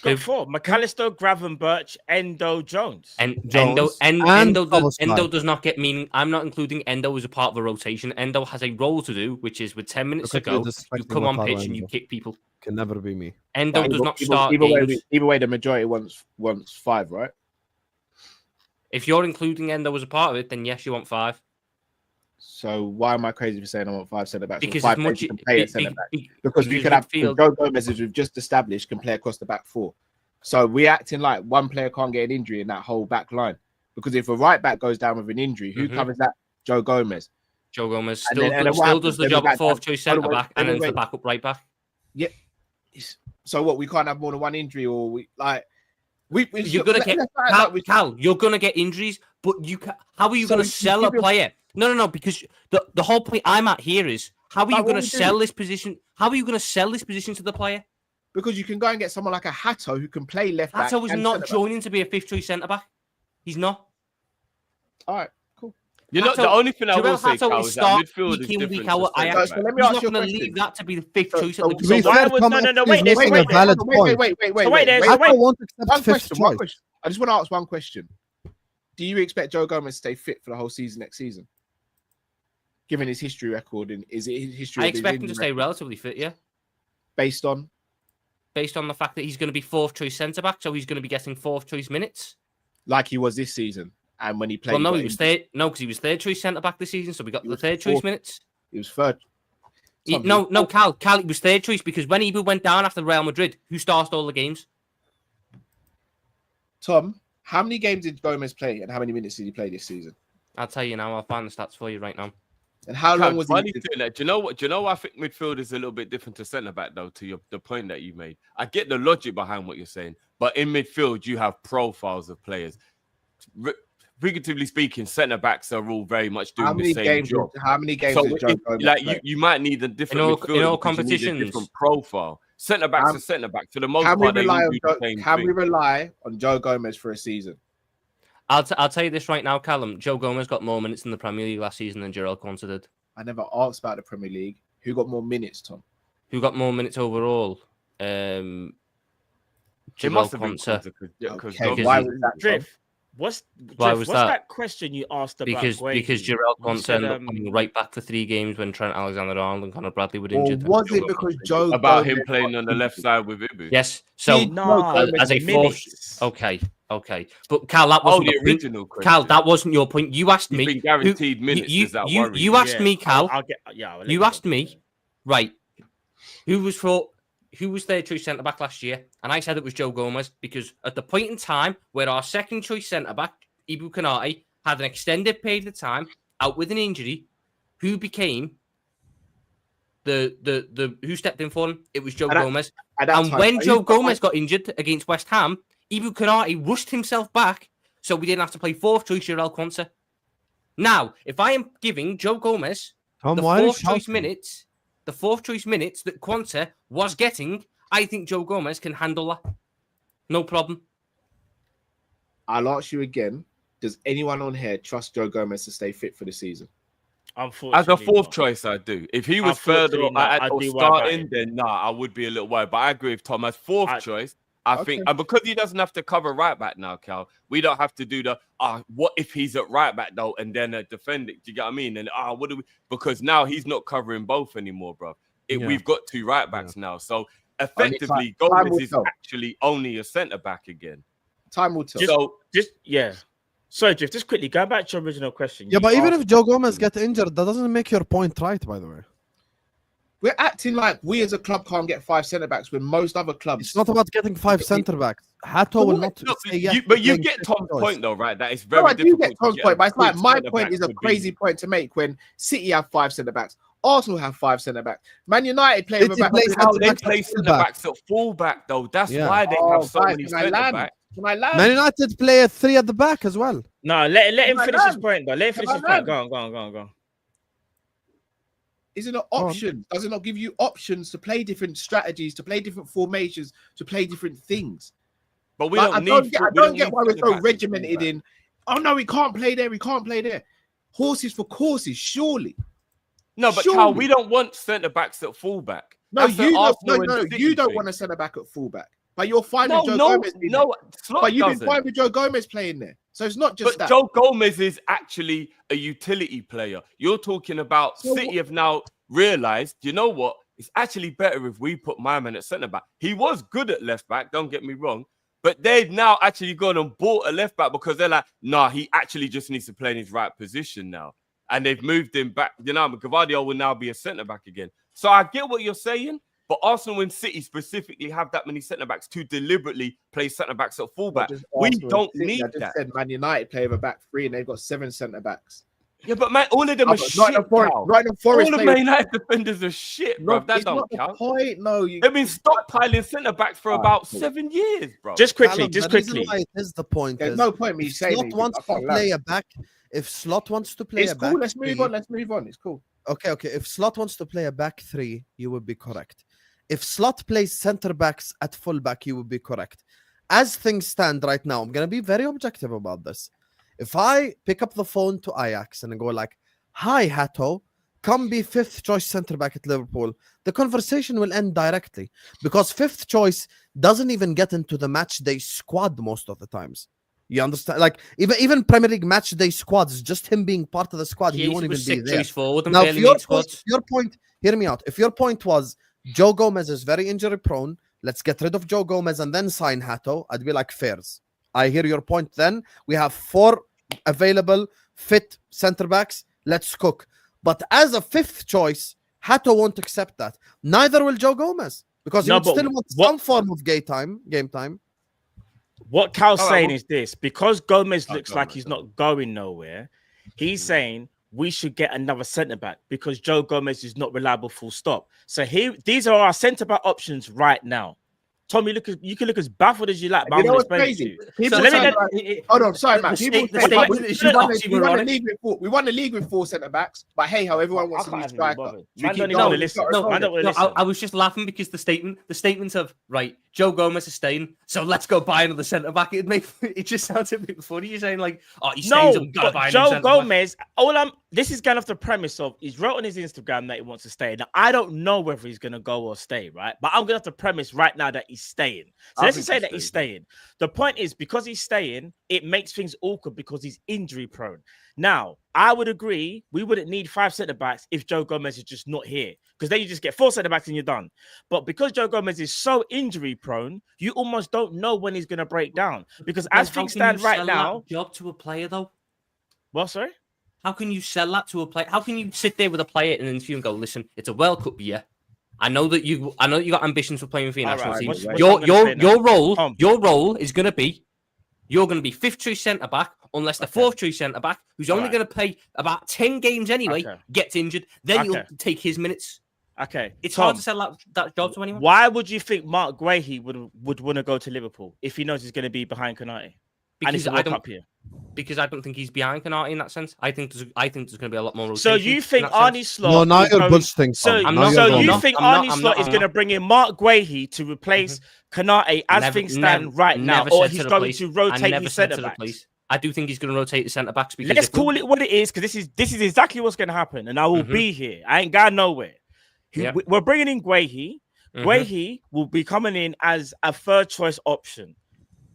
Got 4. McAllister, Gravenberch, Endo, Jones. and Jones Endo and Soboslai. Endo does not get meaning. I'm not including Endo as a part of a rotation. Endo has a role to do, which is with 10 minutes to Look at you go, you disrespecting come on Wataru pitch and you Endo. kick people. Can never be me. Endo does not start Either games. way, the majority wants 5, right? If you're including Endo as a part of it, then yes, you want 5. So why am I crazy for saying I want 5 centre backs? Because 5 as much players can play at centre back. Because we because could have midfield- Joe Gomez, as we've just established, can play across the back 4. So we're acting like 1 player can't get an injury in that whole back line. Because if a right back goes down with an injury, who covers that? Joe Gomez. Joe Gomez And still, then what still happens? does the Then job we of 4th back- choice hold on, centre back wait, and then wait. the backup right back. So what? We can't have more than 1 injury, or we You're gonna get Cal. You're gonna get injuries, but how are you gonna sell a player? No. Because the whole point I'm at here is how are you gonna sell this position? How are you gonna sell this position to the player? Because you can go and get someone like a Hatto who can play left back. Hatto was and not centre back. joining to be a 5th choice centre back. He's not. All right, cool. You know, the only thing I will say, Hatto Cal, is is that start midfield is week in, different. week to out at centre Ajax. So back. let me He's ask not you a going to question. leave that to be the 5th choice. So at to be the fair, why would- Thomas, no, he's wait, missing wait, a valid point. wait. I won't accept One 5th question. choice. I just want to ask one question. Do you expect Joe Gomez to stay fit for the whole season next season? Given his history record, and is it his history? I of his expect him to injury stay record relatively fit, yeah. based on Based on the fact that he's going to be 4th choice centre back, so he's going to be getting 4th choice minutes. like he was this season, and when he played. Well, no, got he was injured. third. No, because he was 3rd choice centre back this season, so we got He the was 3rd choice 4th. minutes. He was 3rd. Cal, he was 3rd choice because when Ibu went down after Real Madrid, who started all the games? Tom, how many games did Gomez play, and how many minutes did he play this season? I'll tell you now. I'll find the stats for you right now. And how long was Why he? are you doing that? Do you know what? Do you know why I think midfield is a little bit different to centre back though? To the point that you made, I get the logic behind what you're saying, but in midfield you have profiles of players. Figuratively speaking, centre backs are all very much doing How many the same games? job. How many games So did Joe Gomez like play? you might need a different In all- midfielder in all because you need a competitions. different profile. Centre backs are centre backs for the most How we part. They rely all on do the same how we thing. rely on Joe Gomez for a season? I'll tell you this right now, Callum. Joe Gomez got more minutes in the Premier League last season than Jarell Quansah did. I never asked about the Premier League. Who got more minutes, Tom? Who got more minutes overall? It Jarell must have been Quansah. because Okay, Because why he- was that, Tom? Drift. What's that question you asked about? Because Guehi? Jarell You Quansah said, ended up coming right back for 3 games when Trent Alexander-Arnold and Conor Bradley were Or injured. was it because Joe about Gomez him playing got on the left injured? side with Ibu. Yes. So Nah, as a minutes. okay. But Cal, that Oh, wasn't the your point. original question. Cal, that wasn't your point. You asked He's me. been guaranteed minutes. You, Does that you, worry you you? asked me, Cal. I'll let You go. asked me, right? Who was 3rd choice centre back last year? And I said it was Joe Gomez because at the point in time where our 2nd choice centre back, Ibu Konate, had an extended period of time out with an injury, who became the who stepped in for him? It was Joe At that- Gomez. At that And time, when are Joe you- Gomez got injured against West Ham, Ibu Konate rushed himself back, so we didn't have to play fourth choice Jarell Quansah. Now, if I am giving Joe Gomez Tom, the why are you fourth choice shouting? minutes, that Quansah was getting, I think Joe Gomez can handle that. No problem. I'll ask you again. Does anyone on here trust Joe Gomez to stay fit for the season? Unfortunately, As a fourth not. choice, I do. If he was further Unfortunately, not. I'd or be worried about starting, it. then I would be a little worried. But I agree with Tom. As fourth choice, I think, and because he doesn't have to cover right back now, Cal, we don't have to do the what if he's at right back though, and then defend it. Do you get what I mean? And what do we? Because now he's not covering both anymore, bro. We've got two right backs now, so effectively, Gomez is actually only a centre back again. Time will tell. Sorry, Drift, just quickly, going back to your original question. Yeah, but even if Joe Gomez gets injured, that doesn't make your point right, by the way. We're acting like we as a club can't get 5 centre backs when most other clubs. It's not about getting 5 centre backs. Hato will not say yes. But you get Tom's point, though, right? That is very I do difficult. get Tom's point, but it's like my point is a crazy point to make when City have 5 centre backs, Arsenal have 5 centre backs, Man United play with a back. They play centre backs at fullback, though. That's why they have so many centre backs. Man United play a 3 at the back as well. No, let him finish his point, though. Let him finish his point. Go on. Is it an option? Does it not give you options to play different strategies, to play different formations, to play different things? But we I don't get why we're so regimented in. Oh no, we can't play there. We can't play there. Horses for courses, surely. No, but Cal, we don't want centre backs at fullback. No, you don't want a centre back at fullback. But you're fine with Joe Gomez. But you've been fine with Joe Gomez playing there. So it's not just that. Joe Gomez is actually a utility player. You're talking about City have now realised, you know what? It's actually better if we put my man at centre back. He was good at left back, don't get me wrong. But they've now actually gone and bought a left back because they're like, nah, he actually just needs to play in his right position now. And they've moved him back. You know, Gavadio will now be a centre back again. So I get what you're saying. But Arsenal and City specifically have that many centre backs to deliberately play centre backs at fullback. We don't need that. I just said Man United play with a back 3 and they've got 7 centre backs. Yeah, but man, all of them are shit. All the Man United defenders are shit, bro. That don't count. They've been stockpiling centre backs for about 7 years, bro. Just quickly. It is the point. There's no point me saying Slot wants to play a back. If Slot wants to play a back, let's move on. It's cool. Okay. If Slot wants to play a back 3, you would be correct. If Slot plays centre backs at fullback, you would be correct. As things stand right now, I'm gonna be very objective about this. If I pick up the phone to Ajax and go like, "Hi, Hato, come be 5th choice centre back at Liverpool," the conversation will end directly because 5th choice doesn't even get into the match day squad most of the times. You understand? Like even Premier League match day squads, just him being part of the squad, he won't even be there. Now, if your point, hear me out. If your point was Joe Gomez is very injury prone, let's get rid of Joe Gomez and then sign Hato, I'd be like, fairs. I hear your point then. We have 4 available fit centre backs. Let's cook. But as a 5th choice, Hato won't accept that. Neither will Joe Gomez because he would still want some form of game time. What Cal's saying is this: because Gomez looks like he's not going nowhere, he's saying we should get another centre back because Joe Gomez is not reliable. Full stop. So these are our centre back options right now. Tom, you can look as baffled as you like. But you know what's crazy? Hold on, sorry, man. We won the league with 4 centre backs, but hey, how everyone wants to be striker. I was just laughing because the statement of right, Joe Gomez is staying, so let's go buy another centre back. It just sounds a bit funny. You're saying like, oh, he stays, I'm gonna buy Joe Gomez. This is kind of the premise of he's wrote on his Instagram that he wants to stay. Now I don't know whether he's gonna go or stay, right? But I'm gonna have to premise right now that he's staying. So let's just say that he's staying. The point is because he's staying, it makes things awkward because he's injury prone. Now, I would agree we wouldn't need 5 centre backs if Joe Gomez is just not here, because then you just get 4 centre backs and you're done. But because Joe Gomez is so injury prone, you almost don't know when he's going to break down. Because as things stand right now, job to a player though. What? Sorry. How can you sell that to a player? How can you sit there with a player in an interview and go, "Listen, it's a World Cup year. I know that you got ambitions for playing for your national team. Your role is going to be." You're going to be 5th choice centre back, unless the 4th choice centre back, who's only going to play about 10 games anyway, gets injured. Then you'll take his minutes. Okay, It's Tom, hard to sell that job to anyone. why would you think Mark Guehi would want to go to Liverpool if he knows he's going to be behind Konate? Because I don't think he's behind Konate in that sense. I think there's going to be a lot more rotation. So you think in that Arnie sense. Slot? No, now is you're going- bullshitting. So, Tom. I'm Now not- you're so wrong. you not- think I'm not- Arnie I'm Slot not- is going to bring in Mark Guehi to replace Konate as things stand right now, never or said he's to going replace. to I rotate never his said centre to backs? replace. I do think he's going to rotate the centre backs because Let's call it what it is, because this is exactly what's going to happen, and I will be here. I ain't going nowhere. Yeah. We're bringing in Guehi. Mm-hmm. Guehi will be coming in as a third choice option.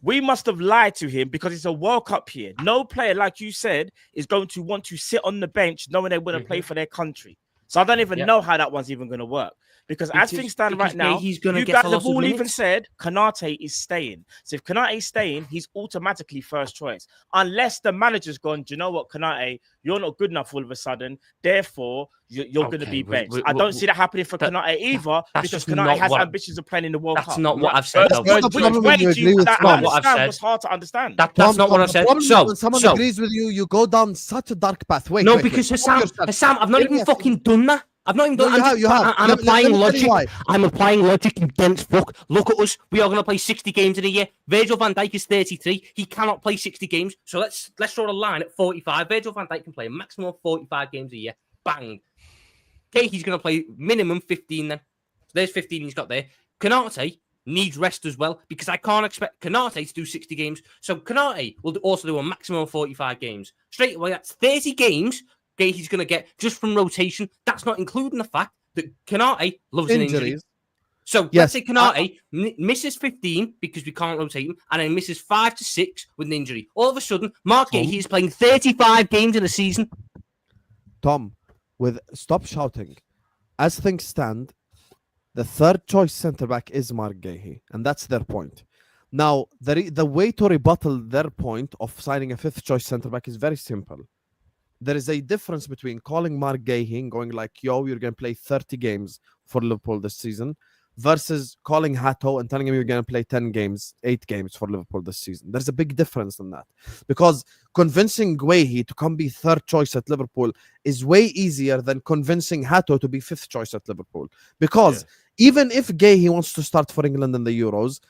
We must have lied to him because it's a World Cup year. No player, like you said, is going to want to sit on the bench knowing they want to play for their country. So I don't even know how that one's even going to work. Because as things stand right now, he's going to you get guys have all even minutes. said Konate is staying. So if Konate is staying, he's automatically first choice. Unless the manager's gone, do you know what, Konate, you're not good enough all of a sudden. Therefore, you're going to be benched. I don't see that happening for Konate either, because Konate has ambitions of playing in the World Cup. That's not what I've said. That's though. not the Which problem way when you do you agree with that Tom. I What I've understand said. was hard to understand. That's Tom, not what the I've said. problem is So, when someone so agrees with you, you go down such a dark path. Wait, no, wait, because wait. Hassam, I've not Let me even ask fucking done that. I've not even No, done. you have. I'm Let me applying tell you logic. why. I'm applying logic, you dense fuck. Look at us. We are going to play 60 games in a year. Virgil van Dijk is 33. He cannot play 60 games. So let's draw a line at 45. Virgil van Dijk can play a maximum of 45 games a year. Bang. Okay, he's going to play minimum 15 then. So there's 15 he's got there. Konate needs rest as well, because I can't expect Konate to do 60 games. So Konate will also do a maximum of 45 games. Straight away, that's 30 games he's going to get just from rotation. That's not including the fact that Konate loves an injury. Injuries. So let's say Konate misses 15 because we can't rotate him, and then misses 5 to 6 with an injury. All of a sudden, Mark Guehi is playing 35 games in a season. Tom, stop shouting. As things stand, the third choice centre back is Mark Guehi, and that's their point. Now, the way to rebuttal their point of signing a fifth choice centre back is very simple. There is a difference between calling Mark Guehi and going like, yo, you're going to play 30 games for Liverpool this season, versus calling Hato and telling him you're going to play 8 games for Liverpool this season. There's a big difference in that, because convincing Guehi to come be third choice at Liverpool is way easier than convincing Hato to be fifth choice at Liverpool. Because even if Guehi wants to start for England in the Euros,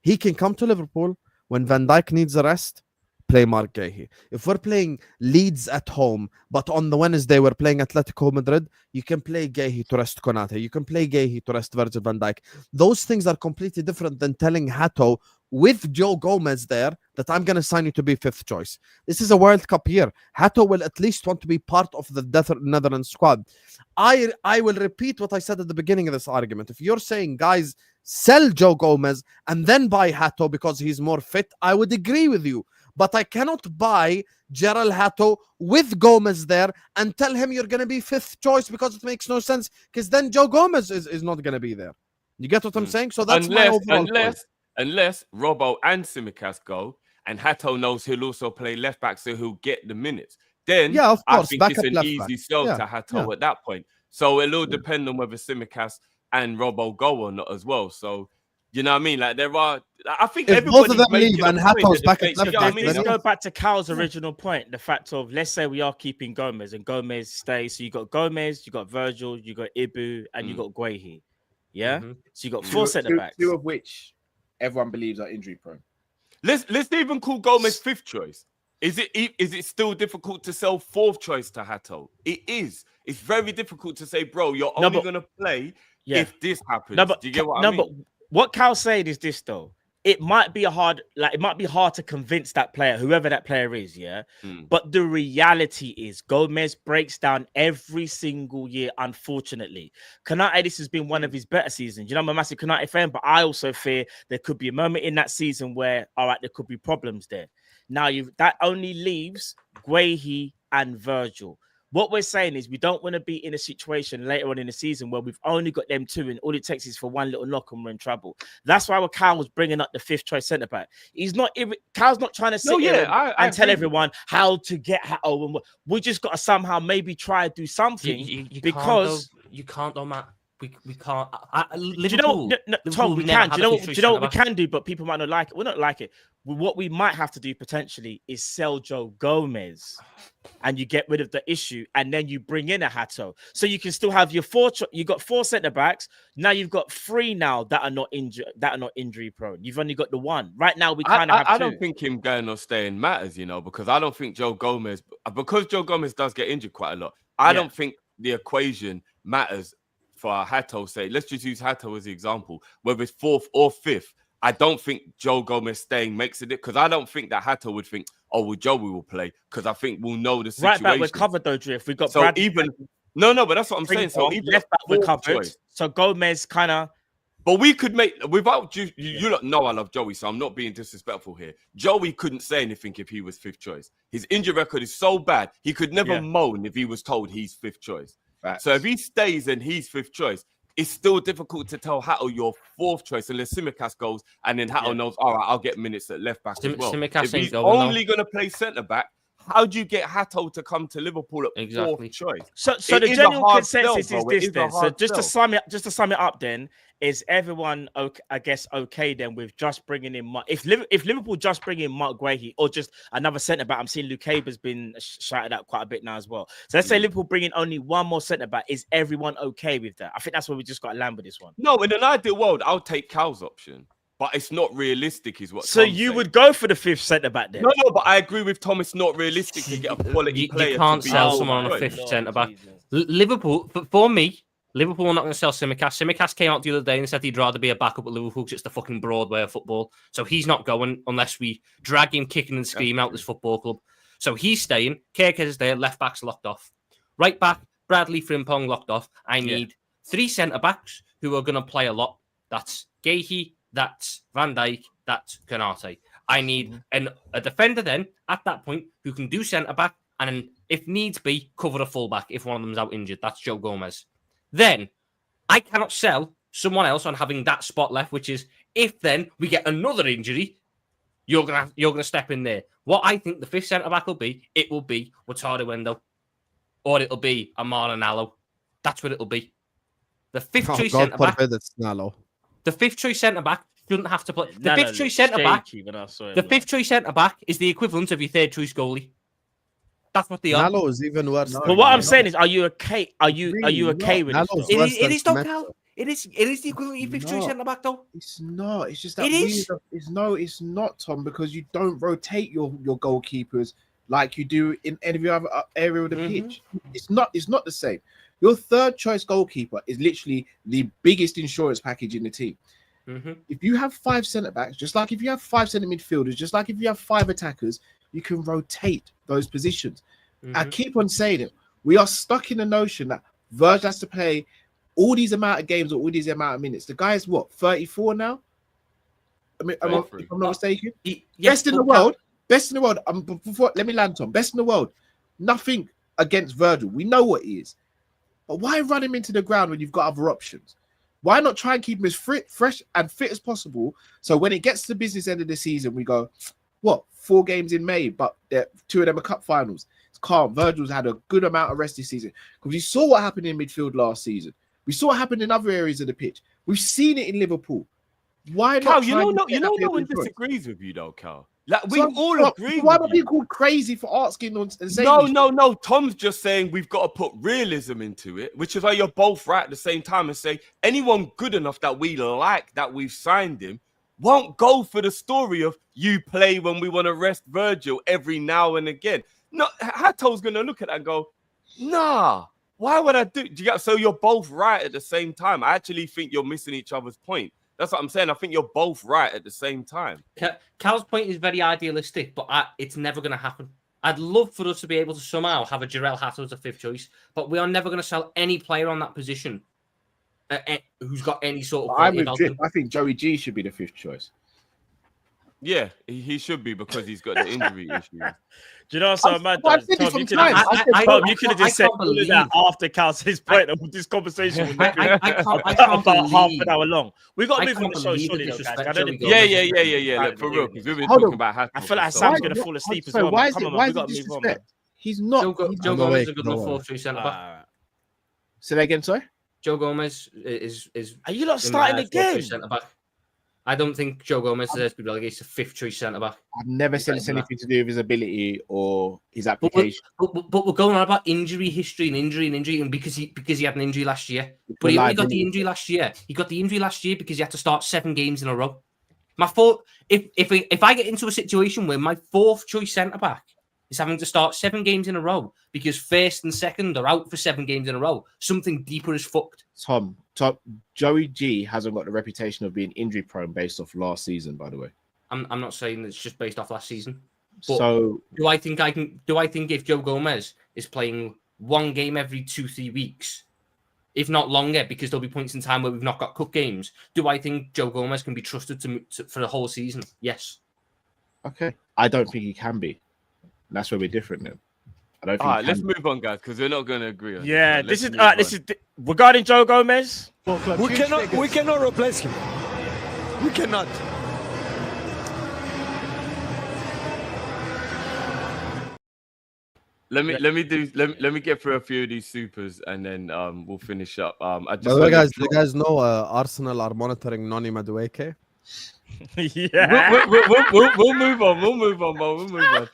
he can come to Liverpool when Van Dijk needs a rest. Play Mark Guehi. If we're playing Leeds at home, but on the Wednesday we're playing Atletico Madrid, you can play Guehi to rest Konate. You can play Guehi to rest Virgil van Dijk. Those things are completely different than telling Hato with Joe Gomez there that I'm going to sign you to be fifth choice. This is a World Cup year. Hato will at least want to be part of the Netherlands squad. I will repeat what I said at the beginning of this argument. If you're saying, guys, sell Joe Gomez and then buy Hato because he's more fit, I would agree with you. But I cannot buy Gerald Hato with Gomez there and tell him you're going to be fifth choice, because it makes no sense, because then Joe Gomez is not going to be there. You get what I'm saying? So that's my overall point. Unless Robbo and Tsimikas go, and Hato knows he'll also play left back, so he'll get the minutes. Then of course, I think back it's up an left easy back. sell to Hato at that point. So it'll all depend on whether Tsimikas and Robbo go or not as well. So, you know what I mean? Like, there are, I think if both of them making leave a and point Hato's that back they at make- left you know what I back, mean? Let's then go back to Cal's original point. The fact of, let's say we are keeping Gomez and Gomez stays. So you got Gomez, you got Virgil, you got Ibu, and you got Guehi. Yeah. So you got 4 centre backs. 2 of which everyone believes are injury prone. Let's even call Gomez fifth choice. Is it still difficult to sell fourth choice to Hato? It is. It's very difficult to say, bro, you're only going to play if this happens. No, but do you get what I mean? but what Cal's saying is this though. It might be hard to convince that player, whoever that player is, But the reality is Gomez breaks down every single year, unfortunately. Konate, this has been one of his better seasons. You know, I'm a massive Konate fan, but I also fear there could be a moment in that season where, all right, there could be problems there. Now, that only leaves Guehi and Virgil. What we're saying is we don't want to be in a situation later on in the season where we've only got them 2 and all it takes is for one little knock and we're in trouble. That's why Cal was bringing up the fifth choice centre back. Cal's not trying to sit here and tell everyone how to get Hato. We just got to somehow maybe try to do something You because you can't though, Matt. we can't. Do you know? Liverpool, Tom, we never can. Do had a you know? fifth Do choice you know what we centre-back. can do? But people might not like it. We're not like it. What we might have to do potentially is sell Joe Gomez, and you get rid of the issue, and then you bring in a Hato, so you can still have your you got 4 centre backs. Now you've got 3 now that are not injury prone. You've only got the 1 right now. We kind of have 2. I don't think him going or staying matters, you know, because I don't think Joe Gomez does get injured quite a lot. I don't think the equation matters for Hato. Say, let's just use Hato as the example. Whether it's 4th or 5th, I don't think Joe Gomez staying makes it, because I don't think that Hato would think, oh, well, Joey will play, because I think we'll know the situation. Right back, we're covered though, Drift. We've got so Bradley, even no, but that's what I'm saying. So even left back, we're 4th covered. choice. So Gomez kind of. But we could make, without you lot know I love Joey, so I'm not being disrespectful here. Joey couldn't say anything if he was 5th choice. His injury record is so bad, he could never moan if he was told he's 5th choice. Facts. So if he stays and he's 5th choice, it's still difficult to tell Hato you're 4th choice unless Tsimikas goes, and then Hato knows, all right, I'll get minutes at left back as well. If he's only going to play centre back, how do you get Hato to come to Liverpool at 4th choice? So the general consensus is this then. So just to sum it up, then is everyone okay? I guess okay then with just bringing in if Liverpool just bring in Mark Guehi or just another centre back. I'm seeing Luke has been shouted out quite a bit now as well. So let's say Liverpool bring in only 1 more centre back. Is everyone okay with that? I think that's where we just got to land with this one. No, in an ideal world, I'll take Cal's option. But it's not realistic, is what. So Tom's you saying. would go for the 5th centre back then? No, but I agree with Tom. It's not realistic to get a quality player. You can't to be sell our someone on a choice. 5th centre back. Liverpool, for me, Liverpool are not going to sell Tsimikas. Tsimikas came out the other day and said he'd rather be a backup at Liverpool because it's the fucking Broadway of football. So he's not going unless we drag him kicking and screaming out this football club. So he's staying. Kerkez is there. Left back's locked off. Right back, Bradley Frimpong locked off. I need 3 centre backs who are going to play a lot. That's Geuhi, that's Van Dijk, that's Konate. I need a defender then at that point who can do centre back and if needs be cover a fullback if one of them's out injured. That's Joe Gomez. Then I cannot sell someone else on having that spot left, which is if then we get another injury, you're gonna step in there. What I think the 5th centre back will be Wataru Wendo, or it'll be Amara Nallo. That's what it'll be. The 5th choice centre back. The 5th choice centre back shouldn't have to play. The 5th choice centre back. The 5th choice centre back is the equivalent of your 3rd choice goalie. That's what they are. Nalo is even worse. But what I'm saying is, are you okay? Are you okay with Nalo's it? worse It is than though, Cal. It is the equivalent of your 5th choice centre back though. It's not. It's just that It is. It's not, Tom, because you don't rotate your goalkeepers like you do in every other area of the pitch. It's not the same. Your 3rd choice goalkeeper is literally the biggest insurance package in the team. If you have 5 centre backs, just like if you have 5 centre midfielders, just like if you have 5 attackers, you can rotate those positions. I keep on saying it. We are stuck in the notion that Virgil has to play all these amount of games or all these amount of minutes. The guy is what, 34 now? I mean, if I'm not mistaken. Best in the world. Before, let me land, Tom. Best in the world. Nothing against Virgil. We know what he is. But why run him into the ground when you've got other options? Why not try and keep him as fresh and fit as possible? So when it gets to the business end of the season, we go, what, 4 games in May, but 2 of them are cup finals. It's calm. Virgil's had a good amount of rest this season. Because we saw what happened in midfield last season. We saw what happened in other areas of the pitch. We've seen it in Liverpool. Why not? Cal, no one disagrees with you though, Cal. Like we all agree. Why are people called crazy for asking and saying? No. Tom's just saying we've got to put realism into it, which is why you're both right at the same time and say anyone good enough that we like, that we've signed him, won't go for the story of you play when we want to rest Virgil every now and again. No, Hato's gonna look at that and go, nah. Why would I do? So you're both right at the same time. I actually think you're missing each other's point. That's what I'm saying. I think you're both right at the same time. Cal's point is very idealistic, but it's never going to happen. I'd love for us to be able to somehow have a Jarell Hato as a 5th choice, but we are never going to sell any player on that position who's got any sort of. I think Joey G should be the 5th choice. Yeah, he should be because he's got the injury issue. Do you know what's so mad? Tom, you could have just said all of that after Cal said his point of this conversation. I can't about half an hour long. We got to move on the show shortly, though, guys. Yeah. Look, for real, because we've been talking about Hato. I feel like Sam's going to fall asleep as well. Why is it disrespect? He's not. Joe Gomez is a good enough 4-3 centre back. Say that again, sorry. Joe Gomez is. Are you not in my starting eyes, again? fourth-choice centre-back. I don't think Joe Gomez deserves to be relegated to fifth choice centre back. I've never said it's anything to do with his ability or his application. But we're going on about injury history and injury, and because he had an injury last year. But he only got the injury last year. He got the injury last year because he had to start 7 games in a row. If I get into a situation where my fourth choice centre back is having to start 7 games in a row because first and second are out for 7 games in a row, something deeper is fucked. Tom, Joey G hasn't got the reputation of being injury prone based off last season, by the way. I'm not saying it's just based off last season. But so do I think if Joe Gomez is playing 1 game every 2-3 weeks, if not longer, because there'll be points in time where we've not got cup games, do I think Joe Gomez can be trusted for the whole season? Yes. Okay. I don't think he can be. That's where we're different then. I don't think. All right, let's move on, guys, because we're not going to agree on Yeah, this. this is regarding Joe Gomez. We cannot replace him. We cannot. Let me get through a few of these supers and then we'll finish up. By the way, guys, do you guys know Arsenal are monitoring Noni Madueke? Yeah. We'll move on. We'll move on.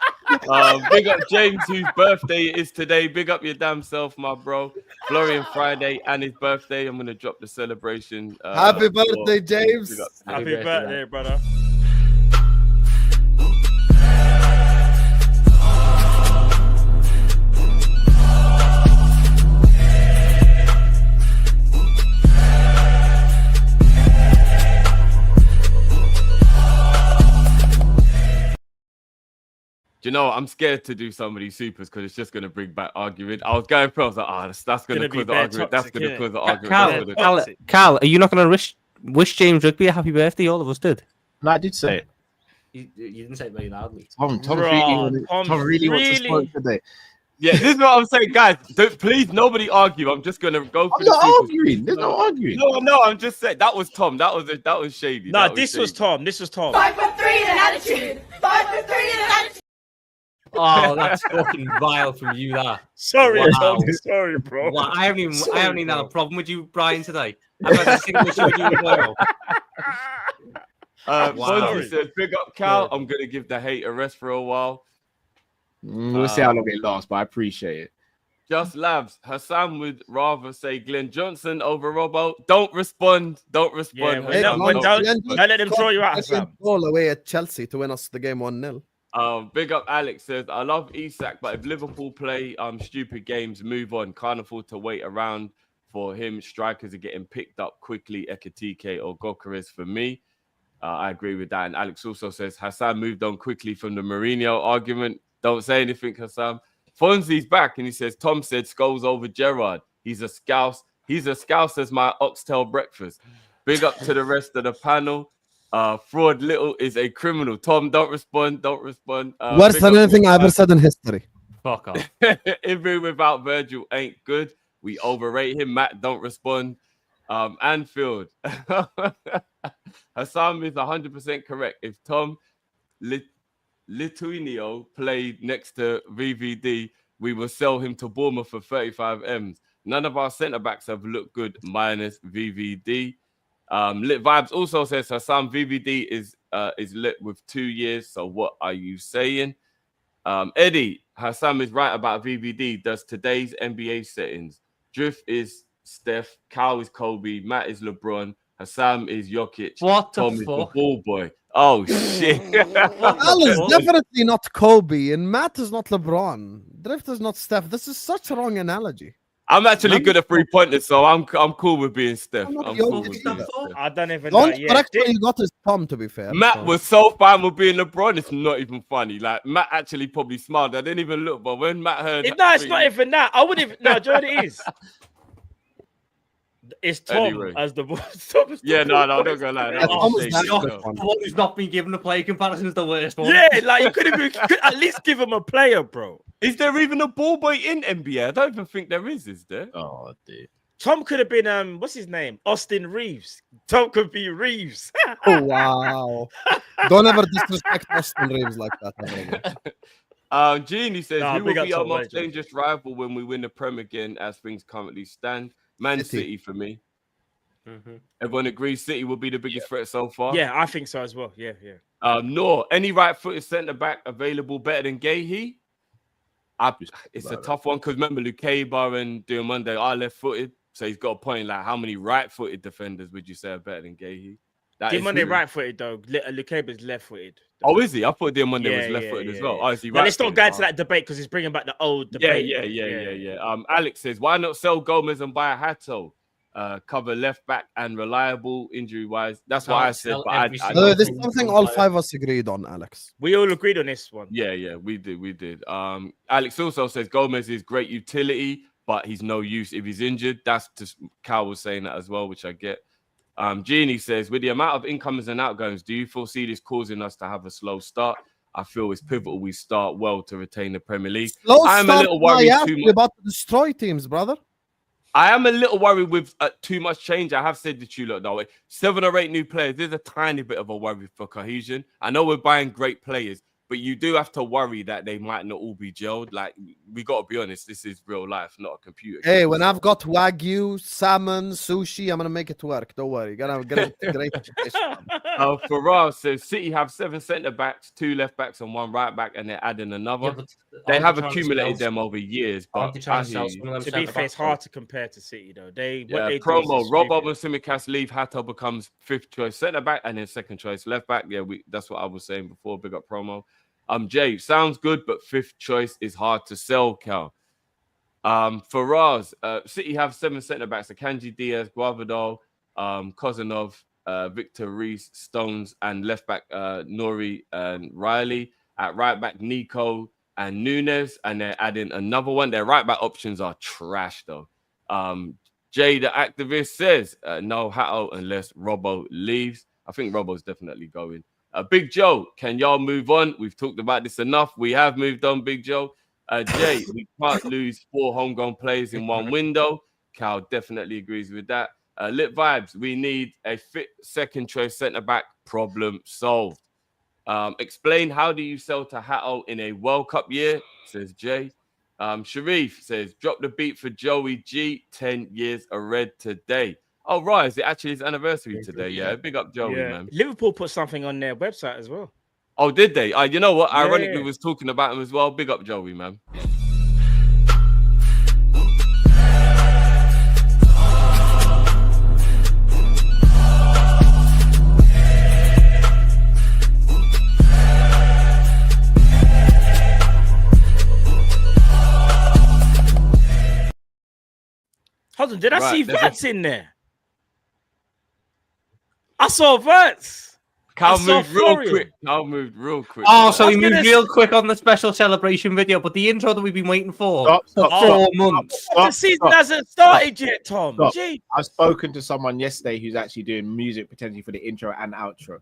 Big up James, whose birthday it is today. Big up your damn self, my bro. Florian Friday and his birthday. I'm gonna drop the celebration. Happy birthday, James! Happy birthday, brother. You know, I'm scared to do some of these supers because it's just going to bring back argument. I was going through, I was like, that's going to cause the argument. That's going to cause the argument. Carl, are you not going to wish James Rugby a happy birthday? All of us did. No, I did say it. You didn't say it very loudly. Tom really wants to smoke today. Yeah, this is what I'm saying, guys. Please, nobody argue. I'm just going to go for I'm not arguing. There's no arguing. No, I'm just saying. That was Tom. That was shady. No, this was Tom. 5'3" and an attitude. 5'3" and an attitude. Oh, that's fucking vile from you, that. Sorry, Wow. Tom. Sorry, bro. Well, I haven't even had a problem with you, Brian, today. I've had a single issue with you as well. Fonzie says, big up, Cal. I'm going to give the hate a rest for a while. We'll see how long it lasts, but I appreciate it. Just Labs. Hassan would rather say Glenn Johnson over Robbo. Don't respond. Yeah, Hassan. don't let them throw you out, Hassan. Goal away at Chelsea to win us the game 1-0. Big up Alex says, I love Isak, but if Liverpool play stupid games, move on. Can't afford to wait around for him. Strikers are getting picked up quickly. Ekitike or Kerkez for me. I agree with that. And Alex also says, Hassan moved on quickly from the Mourinho argument. Don't say anything, Hassan. Fonzie's back and he says, Tom said Scholes over Gerrard. He's a scouse. He's a scouse as my oxtail breakfast. Big up to the rest of the panel. Fraud Little is a criminal. Tom, don't respond. Worse than anything I ever said in history. Fuck off. Even without Virgil ain't good. We overrate him. Matt, don't respond. Anfield. Hassan is 100% correct. If Tom Lituinio played next to VVD, we will sell him to Bournemouth for 35 M's. None of our centre-backs have looked good minus VVD. Lit Vibes also says Hassan VVD is lit with 2 years. So what are you saying? Eddie, Hassan is right about VVD. Does today's NBA settings. Drift is Steph, Cal is Kobe, Matt is LeBron, Hassan is Jokic. What the Tom fuck? is the ball boy. Oh shit. Al is definitely not Kobe, and Matt is not LeBron. Drift is not Steph. This is such a wrong analogy. I'm actually good at 3-pointers, so I'm cool with being Steph. I'm not I'm the cool only with one. being Steph. I don't even know. Don't correct what you got is Tom, to be fair. Matt was so fine with being LeBron, it's not even funny. Like, Matt actually probably smiled. I didn't even look, but when Matt heard... No, it's not even that. I wouldn't even... No, do you know what it is? It's Tom Anyway. as the boy. Yeah, no, I'm not gonna lie. That Tom was is shady, not though. good one. The one who's not been given a player comparison is the worst one. Yeah, like you could at least give him a player, bro. Is there even a ball boy in NBA? I don't even think there is there? Oh, dear. Tom could have been what's his name? Austin Reeves. Tom could be Reeves. Oh, wow. Don't ever disrespect Austin Reeves like that. Genie says, Nah, who big will up be our Tom, most legend. dangerous rival when we win the Prem again as things currently stand? Man City for me. Mhm. Everyone agrees City will be the biggest threat so far. Yeah, I think so as well. Yeah. Nor any right-footed centre back available better than Guehi. It's a tough one because remember Lukeba and Diomande are left-footed, so he's got a point. Like, how many right-footed defenders would you say are better than Guehi? Diomande right-footed though. Lukeba's left-footed. Oh, is he? I thought Diomande was left-footed as well. Oh, is he right? Let's not right-footed? go into that debate because he's bringing back the old debate. Yeah. Alex says, why not sell Gomez and buy a Hato? Cover left back and reliable injury wise. That's what I said. But this is something all five of us agreed on, Alex. We all agreed on this one. Yeah, we did. Alex also says Gomez is great utility, but he's no use if he's injured. That's just Cal was saying that as well, which I get. Jeannie says, with the amount of incomings and outgoings, do you foresee this causing us to have a slow start? I feel it's pivotal we start well to retain the Premier League. I'm a little worried too much. We're about to destroy teams, brother. I am a little worried with too much change. I have said to you, look, though, 7 or 8 new players. There's a tiny bit of a worry for cohesion. I know we're buying great players, but you do have to worry that they might not all be gelled. Like, we got to be honest, this is real life, not a computer. Hey, when I've got Wagyu, salmon, sushi, I'm going to make it work. Don't worry. You got to get great. Faraz says City have 7 centre-backs, 2 left-backs and 1 right-back, and they're adding another. They have accumulated them over years, but to be fair, it's hard to compare to City, though. Rob and Simicast leave, Hato becomes 5th choice centre-back and then 2nd choice left-back. Yeah, that's what I was saying before. Big up promo. Jay, sounds good, but 5th choice is hard to sell, Cal. Faraz, City have 7 centre-backs, Akanji, Diaz, Guavadol, Kozanov, Victor Riise, Stones, and left-back Nori and Riley. At right-back, Nico and Nunes, and they're adding another one. Their right-back options are trash, though. Jay, the activist, says no Hato unless Robbo leaves. I think Robbo's definitely going. Big Joe, can y'all move on? We've talked about this enough. We have moved on, Big Joe. Jay, we can't lose 4 homegrown players in one window. Cal definitely agrees with that. Lit Vibes, we need a fit 2nd choice centre-back. Problem solved. Explain how do you sell to Hato in a World Cup year, says Jay. Sharif says, drop the beat for Joey G, 10 years a red today. Oh, right. Is it actually his anniversary today? Yeah. Big up Joey, man. Liverpool put something on their website as well. Oh, did they? You know what? Ironically, was talking about him as well. Big up Joey, man. Hold on, did I see Wirtz in there? I saw Wirtz. Cal moved real quick. Oh, so he moved real quick on the special celebration video, but the intro that we've been waiting for 4 months. The season hasn't started yet, Tom. I've spoken to someone yesterday who's actually doing music potentially for the intro and outro.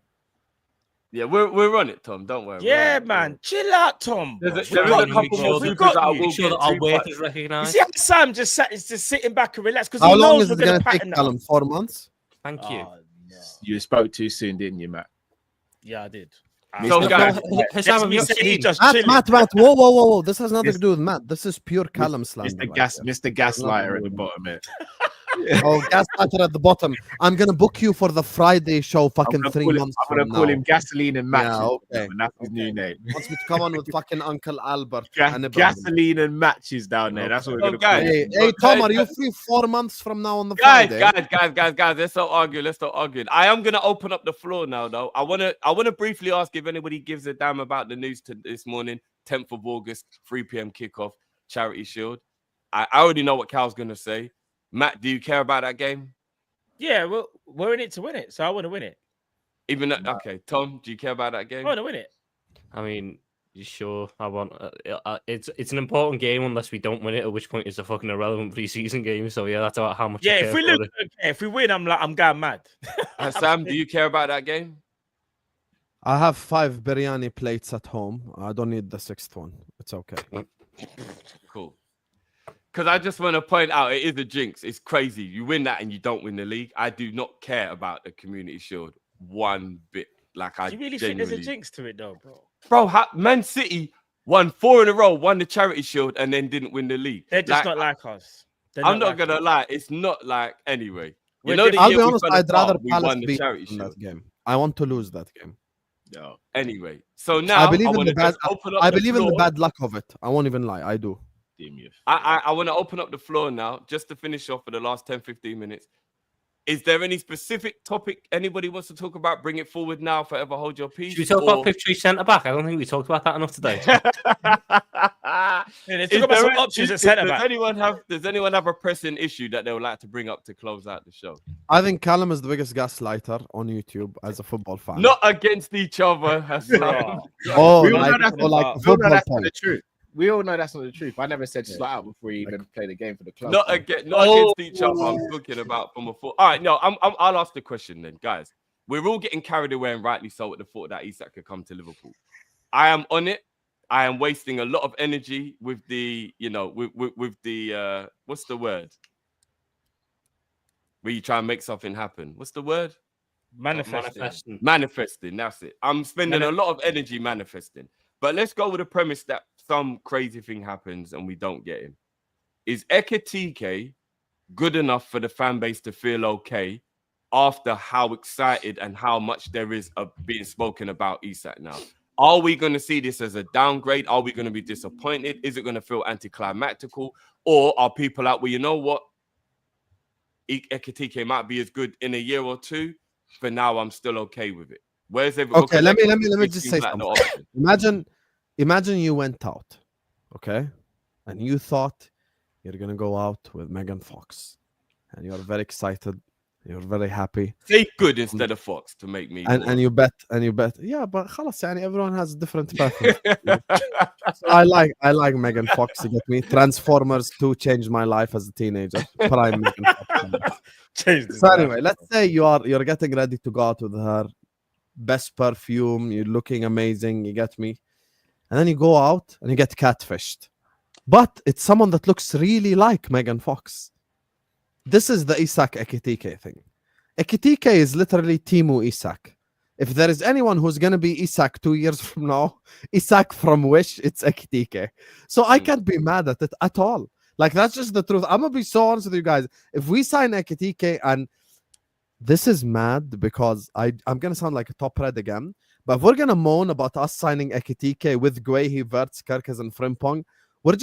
Yeah, we're on it, Tom. Don't worry. Yeah, man. Chill out, Tom. There's a couple more supers that I will sure that our work is recognised. You see how Sam just sitting back and relax? How long is it going to take, Callum? 4 months? Thank you. No. You spoke too soon, didn't you, Matt? Yeah, I did. So, guys, Matt, whoa. This has nothing to do with Matt. This is pure Callum slander. Mr. Gaslighter at the bottom, mate. Oh, Gaslighter at the bottom. I'm gonna book you for the Friday show. Fucking 3 months. I'm gonna call him Gasoline and Matches. Yeah, okay. And that's his new name. Wants me to come on with fucking Uncle Albert. Gasoline and Matches down there. That's what we're gonna call him. Hey, Tom, are you free 4 months from now on the Friday? Guys, let's not argue. I am gonna open up the floor now, though. I wanna briefly ask if anybody gives a damn about the news this morning, 10th of August, 3 p.m. kickoff, Charity Shield. I already know what Cal's gonna say. Matt, do you care about that game? Yeah, well, we're in it to win it, so I want to win it. Okay, Tom, do you care about that game? I want to win it. I mean, you sure? I want. It's an important game unless we don't win it, at which point it's a fucking irrelevant preseason game. So yeah, that's about how much. Yeah, if we win, I'm going mad. Sam, do you care about that game? I have 5 biryani plates at home. I don't need the 6th one. It's okay. Cool. Because I just want to point out, it is a jinx. It's crazy. You win that and you don't win the league. I do not care about the Community Shield one bit. Like, do you really think there's a jinx to it, though, bro? Bro, Man City won 4 in a row, won the Charity Shield, and then didn't win the league. They're just not like us. I'm not gonna lie. It's not like anyway. You know, I'll be honest. I'd rather we Palace won the be charity in that shield. game. I want to lose that game. No. Anyway, so now I believe in the bad. I believe in the floor. bad luck of it. I won't even lie. I do. I want to open up the floor now, just to finish off for the last 10-15 minutes. Is there any specific topic anybody wants to talk about? Bring it forward now. Forever hold your peace. Should we talk about Picture centre back? I don't think we talked about that enough today. Let's talk about some options at centre back. Does anyone have a pressing issue that they would like to bring up to close out the show? I think Callum is the biggest gaslighter on YouTube as a football fan. Not against each other. Oh, we all like, know that's, or like we all know football that's not point. the truth. We all know that's not the truth. I never said slot out before you even play the game for the club. Not against each other. I'm talking about from a foot. All right, no, I'll ask the question then, guys. We're all getting carried away, and rightly so, at the thought that Isak could come to Liverpool. I am on it. I am wasting a lot of energy with the, with the what's the word? Where you try and make something happen. What's the word? Manifesting. Manifesting. That's it. I'm spending a lot of energy manifesting. But let's go with the premise that some crazy thing happens and we don't get him. Is Ekitike good enough for the fan base to feel okay after how excited and how much there is of being spoken about Isak now? Are we going to see this as a downgrade? Are we going to be disappointed? Is it going to feel anticlimactical? Or are people out, well, you know what? Ekitike might be as good in a year or two. For now, I'm still okay with it. Where's everyone? Okay, let me just say something. Imagine you went out, okay, and you thought you're gonna go out with Megan Fox, and you're very excited, you're very happy. Say good instead of Fox to make me. And you bet. Yeah, but خلاص, يعني everyone has different preferences. So I like Megan Fox. You get me? Transformers 2 changed my life as a teenager. Prime Megan Fox. So anyway, let's say you're getting ready to go out with her. Best perfume, you're looking amazing, you get me? And then you go out and you get catfished. But it's someone that looks really like Megan Fox. This is the Isak Ekitike thing. Ekitike is literally Timu Isak. If there is anyone who's going to be Isak 2 years from now, Isak from Wish, it's Ekitike. So I can't be mad at it at all. Like, that's just the truth. I'm going to be so honest with you guys. If we sign Ekitike, and this is mad because I'm going to sound like a top red again, but if we're going to moan about us signing Ekitike with Guehi, Wirtz, Kerkez, and Frimpong, we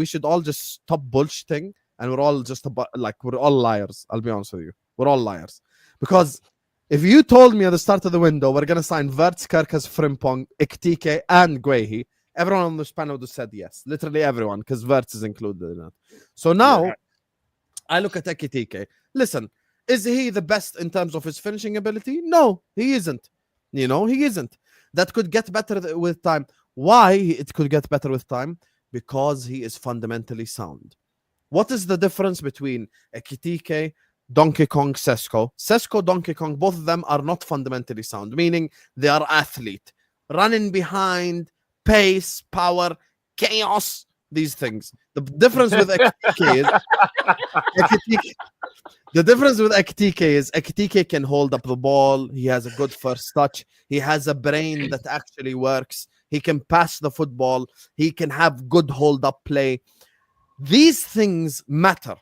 should all just stop bullshitting, and we're all just we're all liars. I'll be honest with you. We're all liars. Because if you told me at the start of the window, we're going to sign Wirtz, Kerkez, Frimpong, Ekitike, and Guehi, everyone on this panel would have said yes. Literally everyone, because Wirtz is included in it. So now, I look at Ekitike. Listen, is he the best in terms of his finishing ability? No, he isn't. He isn't. That could get better with time. Why it could get better with time? Because he is fundamentally sound. What is the difference between Ekitike, Donkey Kong, Sesko, Donkey Kong, both of them are not fundamentally sound, meaning they are athlete. Running behind, pace, power, chaos, these things. The difference with Ekitike is Ekitike can hold up the ball. He has a good first touch. He has a brain that actually works. He can pass the football. He can have good hold-up play. These things matter.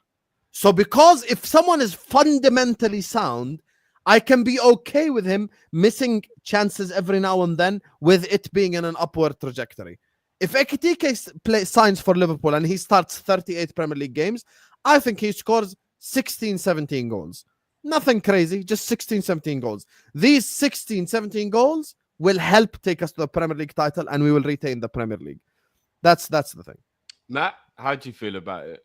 So because if someone is fundamentally sound, I can be okay with him missing chances every now and then with it being in an upward trajectory. If Ekitike signs for Liverpool and he starts 38 Premier League games, I think he scores 16, 17 goals. Nothing crazy, just 16, 17 goals. These 16, 17 goals will help take us to the Premier League title, and we will retain the Premier League. That's the thing. Matt, how do you feel about it?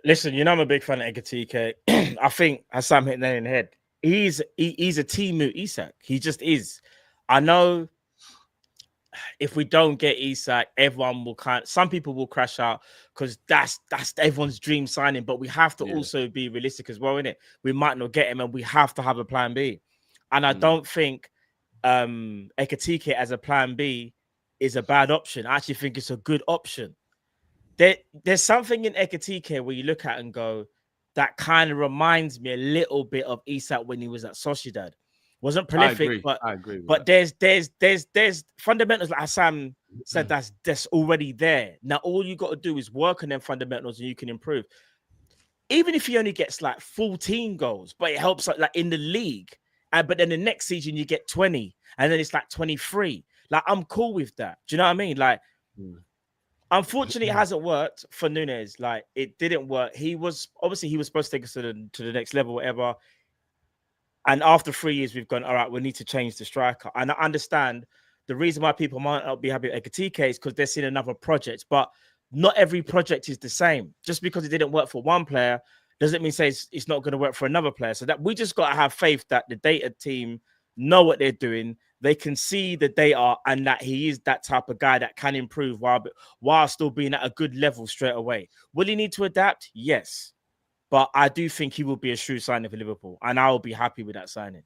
Listen, I'm a big fan of Ekitike. I think Hassan hit that in the head. He's a Timu Isak. He just is. I know if we don't get Isak, everyone will some people will crash out because that's everyone's dream signing. But we have to also be realistic as well, innit? We might not get him, and we have to have a plan B. And I don't think Ekitike as a plan B is a bad option. I actually think it's a good option. There's something in Ekitike where you look at and go, that kind of reminds me a little bit of Isak when he was at Sociedad. Wasn't prolific, I agree. But there's fundamentals, like Hassan said, that's already there. Now all you got to do is work on them fundamentals, and you can improve. even if he only gets like 14 goals, but it helps like in the league. But then the next season you get 20, and then it's like 23. Like, I'm cool with that. Do you know what I mean? Like, unfortunately, it hasn't worked for Nunes. Like, it didn't work. He was supposed to take us to the next level, whatever. And after 3 years, we've gone, all right, we need to change the striker. And I understand the reason why people might not be happy with Ekitike is because they're seeing another project. But not every project is the same. Just because it didn't work for one player doesn't mean it's not going to work for another player. So that we just got to have faith that the data team know what they're doing. They can see the data and that he is that type of guy that can improve while still being at a good level straight away. Will he need to adapt? Yes. But I do think he will be a shrewd signing for Liverpool, and I will be happy with that signing.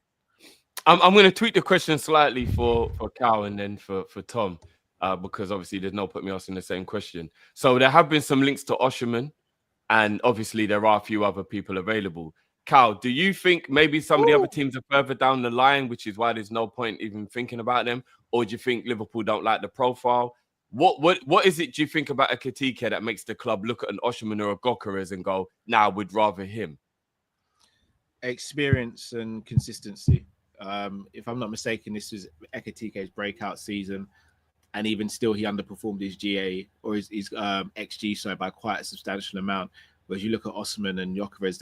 I'm going to tweak the question slightly for Cal and then for Tom, because obviously there's no putting me asking the same question. So there have been some links to Osimhen, and obviously there are a few other people available. Cal, do you think maybe some of the other teams are further down the line, which is why there's no point even thinking about them? Or do you think Liverpool don't like the profile? What is it do you think about Ekitike that makes the club look at an Osimhen or a Gyöhi and go, nah, we'd rather him? Experience and consistency. If I'm not mistaken, this was Ekitike's breakout season, and even still, he underperformed his GA or his XG by quite a substantial amount. Whereas you look at Osimhen and Gyöhi,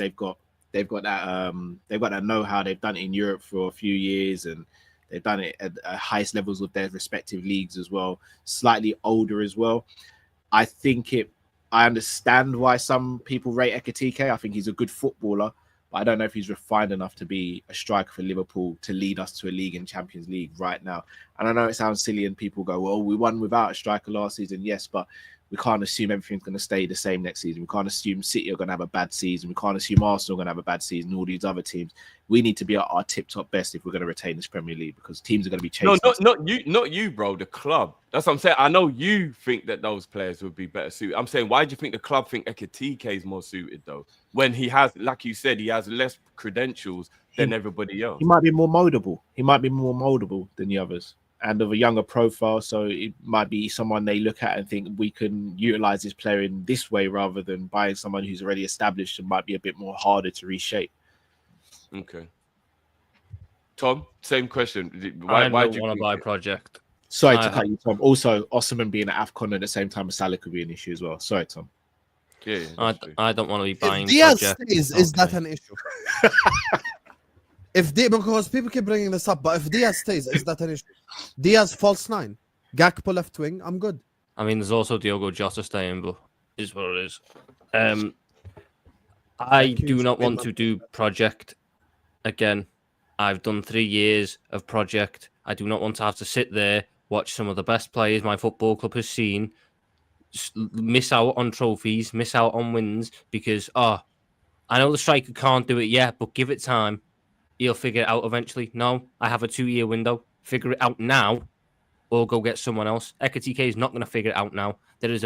they've got that know-how. They've done it in Europe for a few years, and they've done it at highest levels of their respective leagues as well. Slightly older as well. I understand why some people rate Ekitike. I think he's a good footballer, but I don't know if he's refined enough to be a striker for Liverpool to lead us to a league in Champions League right now. And I know it sounds silly and people go, well, we won without a striker last season. Yes, but we can't assume everything's going to stay the same next season. We can't assume City are going to have a bad season. We can't assume Arsenal are going to have a bad season. All these other teams. We need to be at our tip-top best if we're going to retain this Premier League, because teams are going to be chasing. No, not you, bro. The club. That's what I'm saying. I know you think that those players would be better suited. I'm saying, why do you think the club think Ekitike is more suited though? When he has, like you said, he has less credentials than everybody else. He might be more moldable. He might be more moldable than the others, and of a younger profile. So it might be someone they look at and think we can utilize this player in this way rather than buying someone who's already established and might be a bit more harder to reshape. Okay. Tom, same question. Why do you want to buy Project? Sorry to cut you, Tom. Also, Osimhen being at AFCON at the same time as Salah could be an issue as well. Sorry, Tom. Yeah, I don't want to be buying Diaz Project. is that an issue? Because people keep bringing this up, but if Diaz stays, is that an issue? Diaz false 9, Gakpo left wing, I'm good. I mean, there's also Diogo Jota staying, but is what it is. I do not want to do Project again. I've done 3 years of Project. I do not want to have to sit there, watch some of the best players my football club has seen, miss out on trophies, miss out on wins, because, I know the striker can't do it yet, but give it time. He'll figure it out eventually. No, I have a 2-year window. Figure it out now, or go get someone else. Ekitike is not going to figure it out now. There is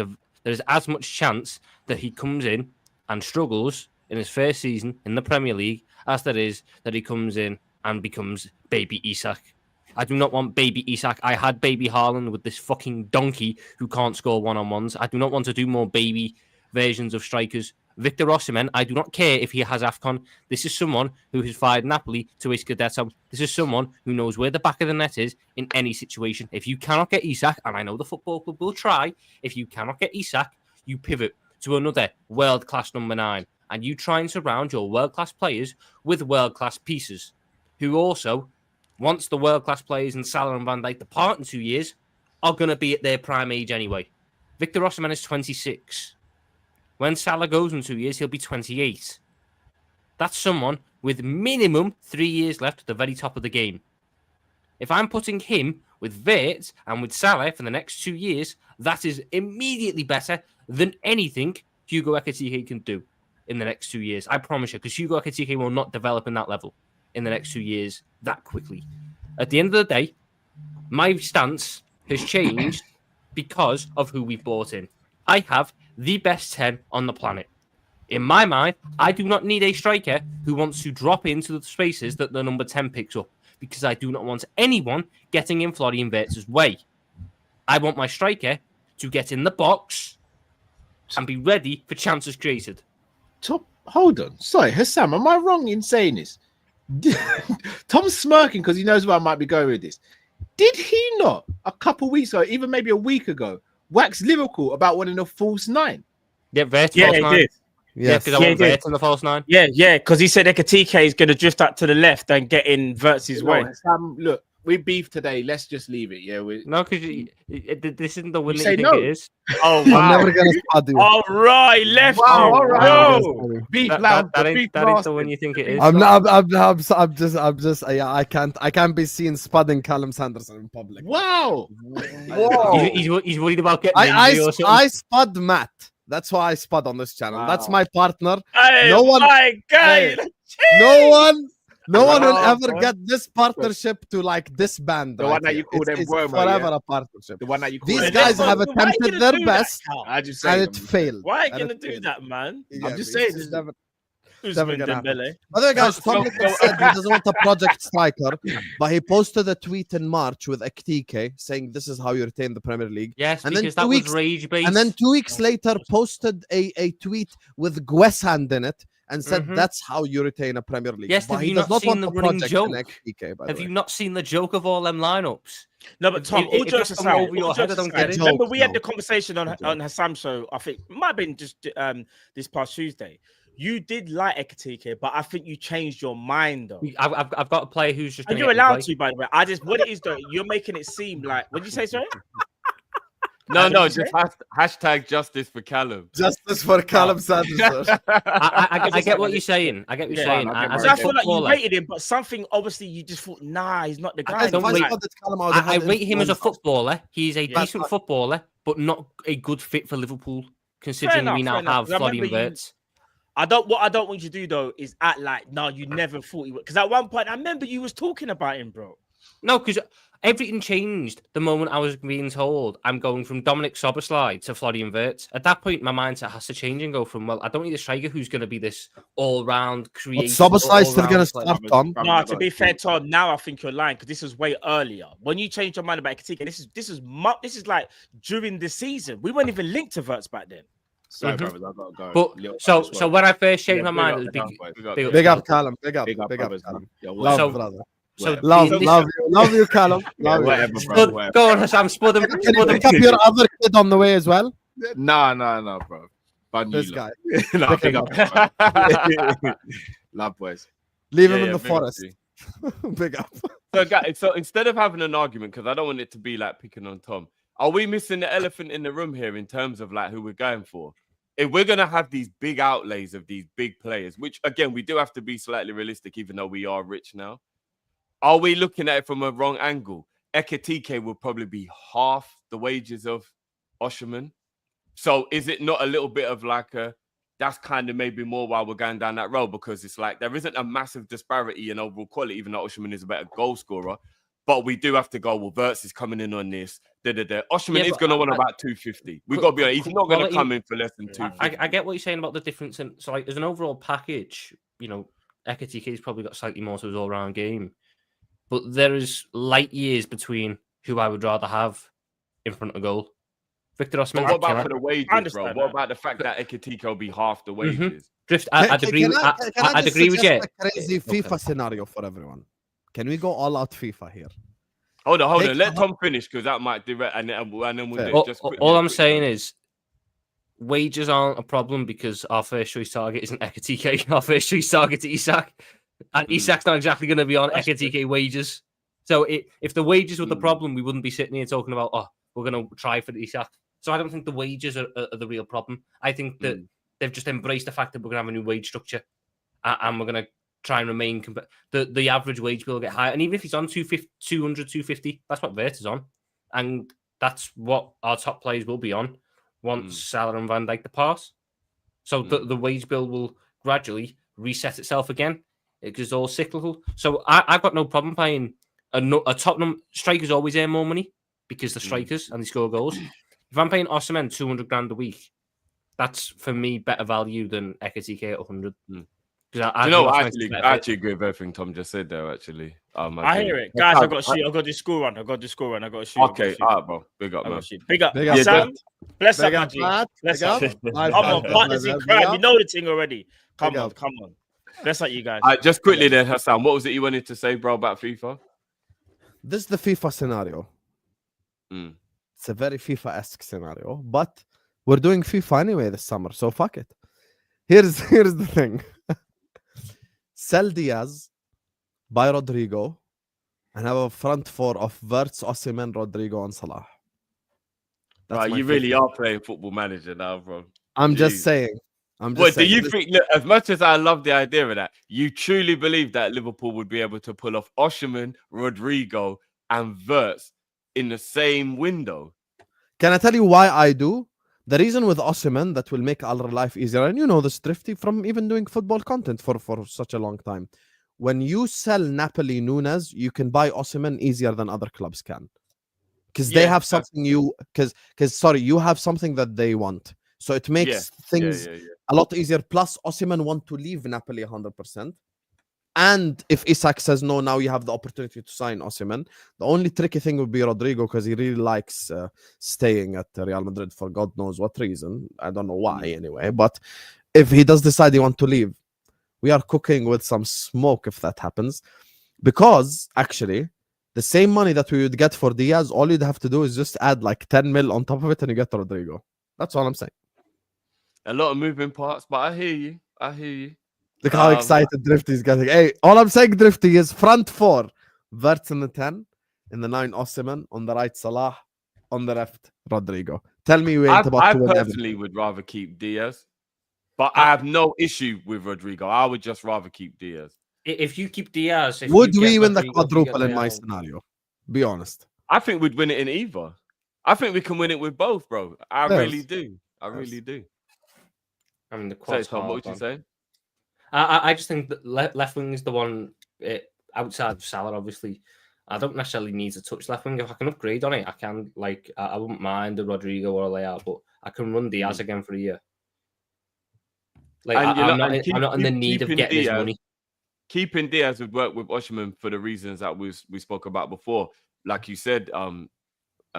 as much chance that he comes in and struggles in his first season in the Premier League as there is that he comes in and becomes baby Isak. I do not want baby Isak. I had baby Haaland with this fucking donkey who can't score one-on-ones. I do not want to do more baby versions of strikers. Victor Osimhen, I do not care if he has AFCON. This is someone who has fired Napoli to a Scudetto. This is someone who knows where the back of the net is in any situation. If you cannot get Isak, and I know the football club will try, if you cannot get Isak, you pivot to another world-class number 9. And you try and surround your world-class players with world-class pieces, who also, once the world-class players in Salah and Van Dijk depart in 2 years, are going to be at their prime age anyway. Victor Osimhen is 26. When Salah goes in 2 years, he'll be 28. That's someone with minimum 3 years left at the very top of the game. If I'm putting him with Wirtz and with Salah for the next 2 years, that is immediately better than anything Hugo Ekitike can do in the next 2 years. I promise you, because Hugo Ekitike will not develop in that level in the next 2 years that quickly. At the end of the day, my stance has changed because of who we've brought in. I have the best 10 on the planet. In my mind, I do not need a striker who wants to drop into the spaces that the number 10 picks up, because I do not want anyone getting in Florian Wirtz's way. I want my striker to get in the box and be ready for chances created. Top, hold on. Sorry, Hassam, am I wrong in saying this? Tom's smirking because he knows where I might be going with this. Did he not a couple weeks ago, even maybe a week ago, wax Liverpool about wanting a false 9? Yeah, Wirtz, Yeah, false he 9. did. Yeah, because I want Wirtz on the false 9. Yeah, because he said Ekitike is going to drift out to the left and get in Wirtz's way. Hassam, look, we beef today. Let's just leave it. Yeah, No, because this isn't the win that say you think no. it is. Oh, I'm wow. never gonna spot you. All right, left. Wow, you. all right. Yo. beef That loud. ain't the win you think it is. I'm not. I'm just. Yeah, I can't be seen spudding Callum Sanderson in public. Wow. He's worried about getting I injury or something. I spud Matt. That's why I spud on this channel. That's Wow. my partner. Hey, No one- my God. Hey, No one will Wow, ever bro. get this partnership to like disband. The one that you call them it's Wormo, forever yeah? a partnership. The one that you call These it. guys Why have are you attempted gonna their do that, best Cal? I just and say it failed. Why are you And going to it do failed. that, man? Yeah, just it's saying, just it's never- Usman gonna happen. Dembele. By the way, guys, No, Tom no, said he doesn't want a project striker, but he posted a tweet in March with Ekitike saying this is how you retain the Premier League. Yes, And then because 2 that weeks- was rage based. And then 2 weeks later, posted a tweet with Guehi in it and said Mhm. that's how you retain a Premier League. Yes, but have he you does not not seen want the a running project joke? in Ekitike, by the Have way. you not seen the joke of all them lineups? No, but Tom, all If jokes that's coming aside, over your all head, I jokes don't aside, get it. remember Joke, we had no. the conversation on Joke. Hassam's show. I think it might have been just this past Tuesday. You did like Ekitike, but I think you changed your mind though. I've got a player who's just. And gonna you're get me allowed right. to, by the way. I just what it is though. You're making it seem like. What did you say, sorry? No, What no, did you just hashtag justice for Callum. Justice for Callum Sanderson. I get what you're saying. I get what you're Yeah, saying. I get As what I a feel like you footballer, rated him, but something obviously you just thought, nah, he's not the guy. I don't don't rate- I I rate him as a footballer. He's a Yeah. decent footballer, but not a good fit for Liverpool, considering enough, we now fair enough. have 'Cause I Florian remember you- Wirtz. What I don't want you to do though is act like no, you never thought he would. Because at one point I remember you was talking about him, bro. No, because everything changed the moment I was being told I'm going from Dominic Soboslai to Florian Wirtz. At that point, my mindset has to change and go from, well, I don't need a striker who's going to be this all-round creative. Soboslai still all-round going to player. start, Tom. No, to be fair, Tom, now I think you're lying because this was way earlier. When you changed your mind about Ekitike, this is like during the season. We weren't even linked to Wirtz back then. Sorry, Mhm. brothers, I've got to go. But Little so bit as so well. when I first changed Yeah, my big mind, up, it was big big, up, big up. Big up, Callum. Big up, Big up, big up, brothers, Callum. man. Yo, Love, So- brother. So Love, the- love you, Callum. Love you. Whatever, bro. Spud, Whatever. go on, Hassam, spud him. Can you Spud pick up him. your other kid on the way as well? No, bro. Fun This you guy. lot. Nah, Pick big him up. Love, boys. Leave him Yeah, in the big up forest. to you. Big up. So, guys, so instead of having an argument, because I don't want it to be like picking on Tom, are we missing the elephant in the room here in terms of like who we're going for? If we're gonna have these big outlays of these big players, which again we do have to be slightly realistic, even though we are rich now, are we looking at it from a wrong angle? Ekitike will probably be half the wages of Osimhen. So is it not a little bit of like a that's kind of maybe more while we're going down that road, because it's like there isn't a massive disparity in overall quality, even though Osimhen is a better goal scorer. But we do have to go, well, Wirtz is coming in on this. Osimhen Yeah, is but going to want about 250. We've got to be honest. He's not going to come in for less than 250. I get what you're saying about the difference. And so, like, as an overall package, you know, Ekitike's probably got slightly more to his all-round game, but there is light years between who I would rather have in front of goal. Victor But Osimhen. what about for the wages, bro? understand What that. about the fact that Ekitike will be half the wages? Drift? I'd agree. I'd just agree with you. suggest a crazy FIFA scenario for everyone. Can we go all out FIFA here? Hold on. Take- Let Tom finish, because that might direct, and then we'll do Fair. it. All, Just quickly, all I'm quickly. saying is wages aren't a problem because our first choice target isn't Ekitike. Our first choice target is Isak, and Isak's not exactly going to be on Ekitike wages. So if the wages were the problem, we wouldn't be sitting here talking about, oh, we're going to try for Isak. So I don't think the wages are the real problem. I think that they've just embraced the fact that we're going to have a new wage structure, and we're going to try and remain the average wage bill will get higher. And even if he's on 200, 250, that's what Wirtz is on. And that's what our top players will be on once Salah and Van Dijk depart. So the wage bill will gradually reset itself again. It's all cyclical. So I've got no problem paying a top number. Strikers always earn more money because they're strikers and they score goals. If I'm paying Osimhen 200 grand a week, that's for me better value than Ekitike at 100. I actually agree with everything Tom just said there. Actually, I hear it, guys. I got to shoot. I got to do school run. I got to do school run. I got to shoot. Okay, all right, bro. Big up, man. Big up, Big up. Sam. Bless up, Big up, G. Matt. Bless Big up. up. Nice Come on, one, partners in brother. crime. Big You up. know the thing already. Come Big on, up. come on. Bless up, you guys. Just quickly there, Hassan. What was it you wanted to say, bro, about FIFA? This is the FIFA scenario. Mm. It's a very FIFA-esque scenario, but we're doing FIFA anyway this summer, so fuck it. Here's the thing. Sell Diaz, buy Rodrigo, and have a front four of Wirtz, Osimhen, Rodrigo, and Salah. Right, my you really FIFA. are playing Football Manager now, bro. I'm just Jeez. saying. I'm just What do saying. you This- think? Look, as much as I love the idea of that, you truly believe that Liverpool would be able to pull off Osimhen, Rodrigo, and Wirtz in the same window? Can I tell you why I do? The reason with Osimhen that will make our life easier, and you know this, Drifty, from even doing football content for such a long time. When you sell Napoli Nunes, you can buy Osimhen easier than other clubs can. Because they Yeah, have something you you have something that they want. So it makes things a lot easier. Plus, Osimhen want to leave Napoli 100%. And if Isak says no, now you have the opportunity to sign Osimhen. The only tricky thing would be Rodrigo because he really likes staying at Real Madrid for God knows what reason. I don't know why anyway. But if he does decide he wants to leave, we are cooking with some smoke if that happens. Because actually, the same money that we would get for Diaz, all you'd have to do is just add like 10 mil on top of it and you get Rodrigo. That's all I'm saying. A lot of moving parts, but I hear you. I hear you. Look how excited Drifty is getting. Hey, all I'm saying, Drifty, is front four. Wirtz in the 10, in the 9, Osimhen, on the right, Salah, on the left, Rodrigo. Tell me you ain't about I to win personally everything. would rather keep Diaz, but I have no issue with Rodrigo. I would just rather keep Diaz. If you keep Diaz, Would we win the quadruple in my scenario? Be honest. I think we'd win it in either. I think we can win it with both, bro. I Yes. really do. I really do. I mean, the Say, quad's Tom, hard, what would you man. say? I just think that left wing is the one outside of Salah, obviously. I don't necessarily need to touch left wing. If I can upgrade on it, I can. Like, I wouldn't mind the Rodrigo or a layout, but I can run Diaz again for a year. Like, And I'm not in the need of keeping getting his Diaz- money. Keeping Diaz would work with Osimhen for the reasons that we spoke about before. Like you said,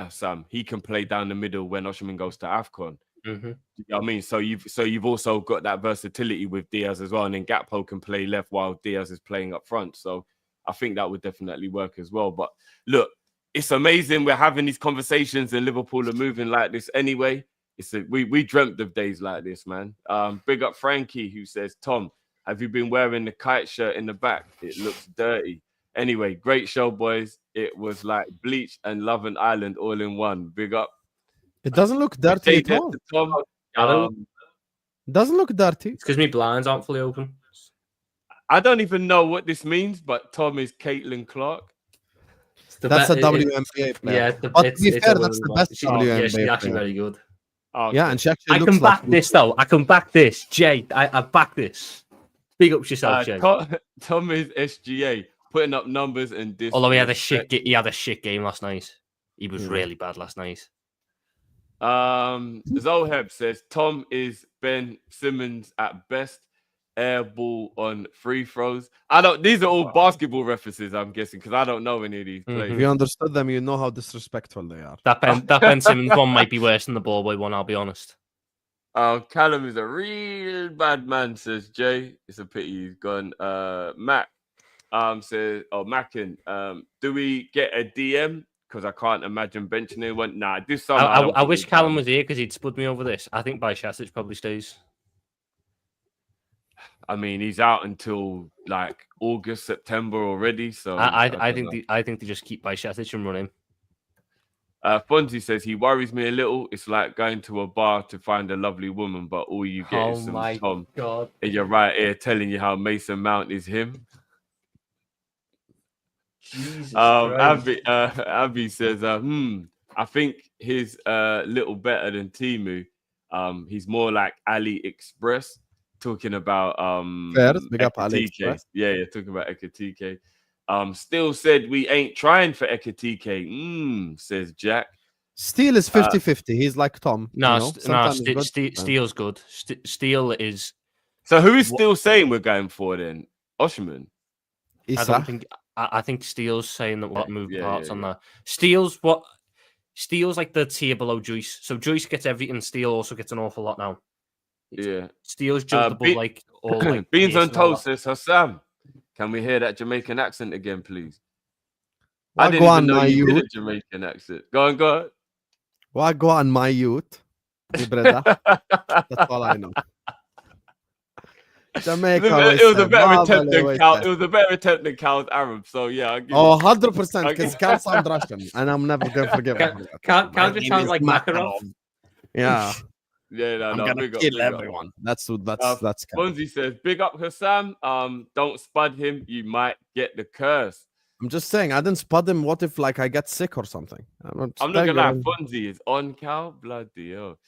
Sam, he can play down the middle when Osimhen goes to AFCON. Mm-hmm. You know what I mean? So you've also got that versatility with Diaz as well, and then Gakpo can play left while Diaz is playing up front. So I think that would definitely work as well. But look, it's amazing we're having these conversations and Liverpool are moving like this anyway. We dreamt of days like this, man. Big up Frankie, who says, Tom, have you been wearing the kite shirt in the back? It looks dirty. Anyway, great show, boys. It was like Bleach and Love and Island all in one. Big up. It doesn't look dirty at all. Tom. Doesn't look dirty. It's because my blinds aren't fully open. I don't even know what this means, but Tom is Caitlin Clark. That's a WNBA player. Yeah, but to be fair, that's the best WNBA yeah, she's actually player. very good. Oh, Yeah, and she actually I looks can back like this though. I can back this, Jay. I back this. Big up yourself, Jay. Tom is SGA, putting up numbers and this. Although he had a shit game last night. He was really bad last night. Zoheb says Tom is Ben Simmons at best. Air ball on free throws. These are all basketball references, I'm guessing, because I don't know any of these players. If you understood them, you know how disrespectful they are. That Ben Simmons one might be worse than the ball boy one, I'll be honest. Callum is a real bad man, says Jay. It's a pity he's gone. Mac says, Mackin, do we get a DM? Because I can't imagine benching anyone. Nah, this summer. I wish Callum was here because he'd spud me over this. I think Bajcetic probably stays. I mean, he's out until like August, September already. So I think they just keep Bajcetic and run him. Fonzie says he worries me a little. It's like going to a bar to find a lovely woman, but all you get is some Tom. God. And you're right here telling you how Mason Mount is him. Jesus Abby says, I think he's a little better than Timu. He's more like AliExpress, talking about big up AliExpress. Yeah, talking about Ekitike. Still said we ain't trying for Ekitike. Says Jack. Steele is 50-50. He's like Tom. No, Steele's good. Steele is. So who is still saying we're going for then? Osimhen. Isak. I think Steele's saying that we'll move parts on that. Steele's Steele's like the tier below Joyce. So Joyce gets everything. Steele also gets an awful lot now. Yeah. Steele's jumped above like all like Beans pace on and all toast that. says Hassam. Can we hear that Jamaican accent again, please? I What didn't go even on, know my you did a youth? Jamaican accent. Go on. What go on, my youth? Mi brother. That's all I know. Jamaica. It was a better attempt than Cal. It It was a better attempt than Cal's Arab. So yeah, I'll give Oh, you. 100%, because Cal sound Russian, and I'm never gonna forgive him. Cal My just name sounds is like Makarov. Yeah, Yeah, no, I'm no, gonna big up, kill big up. everyone. That's Cal. Fonzie says, "Big up Hassam. Don't spud him. You might get the curse." I'm just saying, I didn't spot him. What if like I get sick or something? I'm not gonna lie, Fonzie is on Cal. Bloody hell.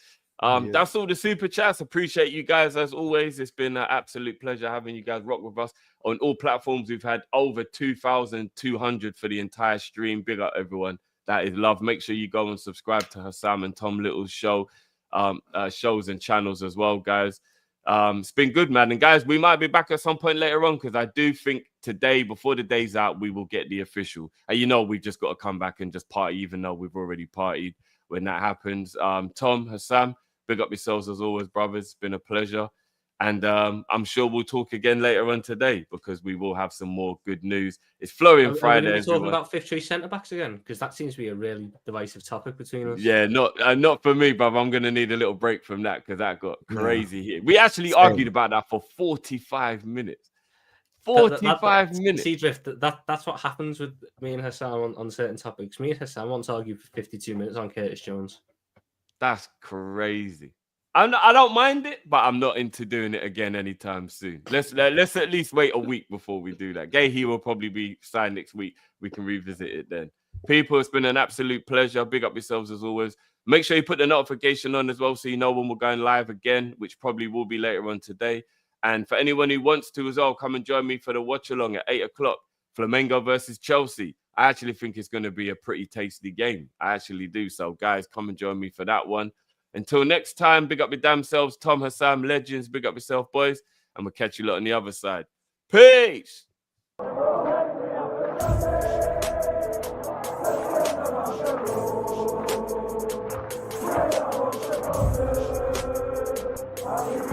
That's all the super chats. Appreciate you guys as always. It's been an absolute pleasure having you guys rock with us on all platforms. We've had over 2,200 for the entire stream. Big up everyone. That is love. Make sure you go and subscribe to Hassam and Tom Little's show, shows and channels as well, guys. It's been good, man. And guys, we might be back at some point later on because I do think today, before the day's out, we will get the official. And you know, we've just got to come back and just party, even though we've already partied when that happens. Tom, Hassam, big up yourselves as always, brothers. It's been a pleasure. And I'm sure we'll talk again later on today because we will have some more good news. It's Flowing Friday. Are we talking about fifth choice centre backs again? Because that seems to be a really divisive topic between us. Yeah, not for me, brother. I'm going to need a little break from that because that got crazy here. We actually argued about that for 45 minutes. 45 minutes. See, Drift, that's what happens with me and Hassam on certain topics. Me and Hassam once argued for 52 minutes on Curtis Jones. That's crazy. I don't mind it, but I'm not into doing it again anytime soon. Let's at least wait a week before we do that. Guehi will probably be signed next week. We can revisit it then. People, it's been an absolute pleasure. Big up yourselves as always. Make sure you put the notification on as well so you know when we're going live again, which probably will be later on today. And for anyone who wants to as well, come and join me for the watch along at 8 o'clock. Flamengo versus Chelsea. I actually think it's going to be a pretty tasty game. I actually do. So, guys, come and join me for that one. Until next time, big up your damn selves. Tom, Hassam, legends. Big up yourself, boys. And we'll catch you lot on the other side. Peace.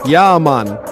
Yeah, man.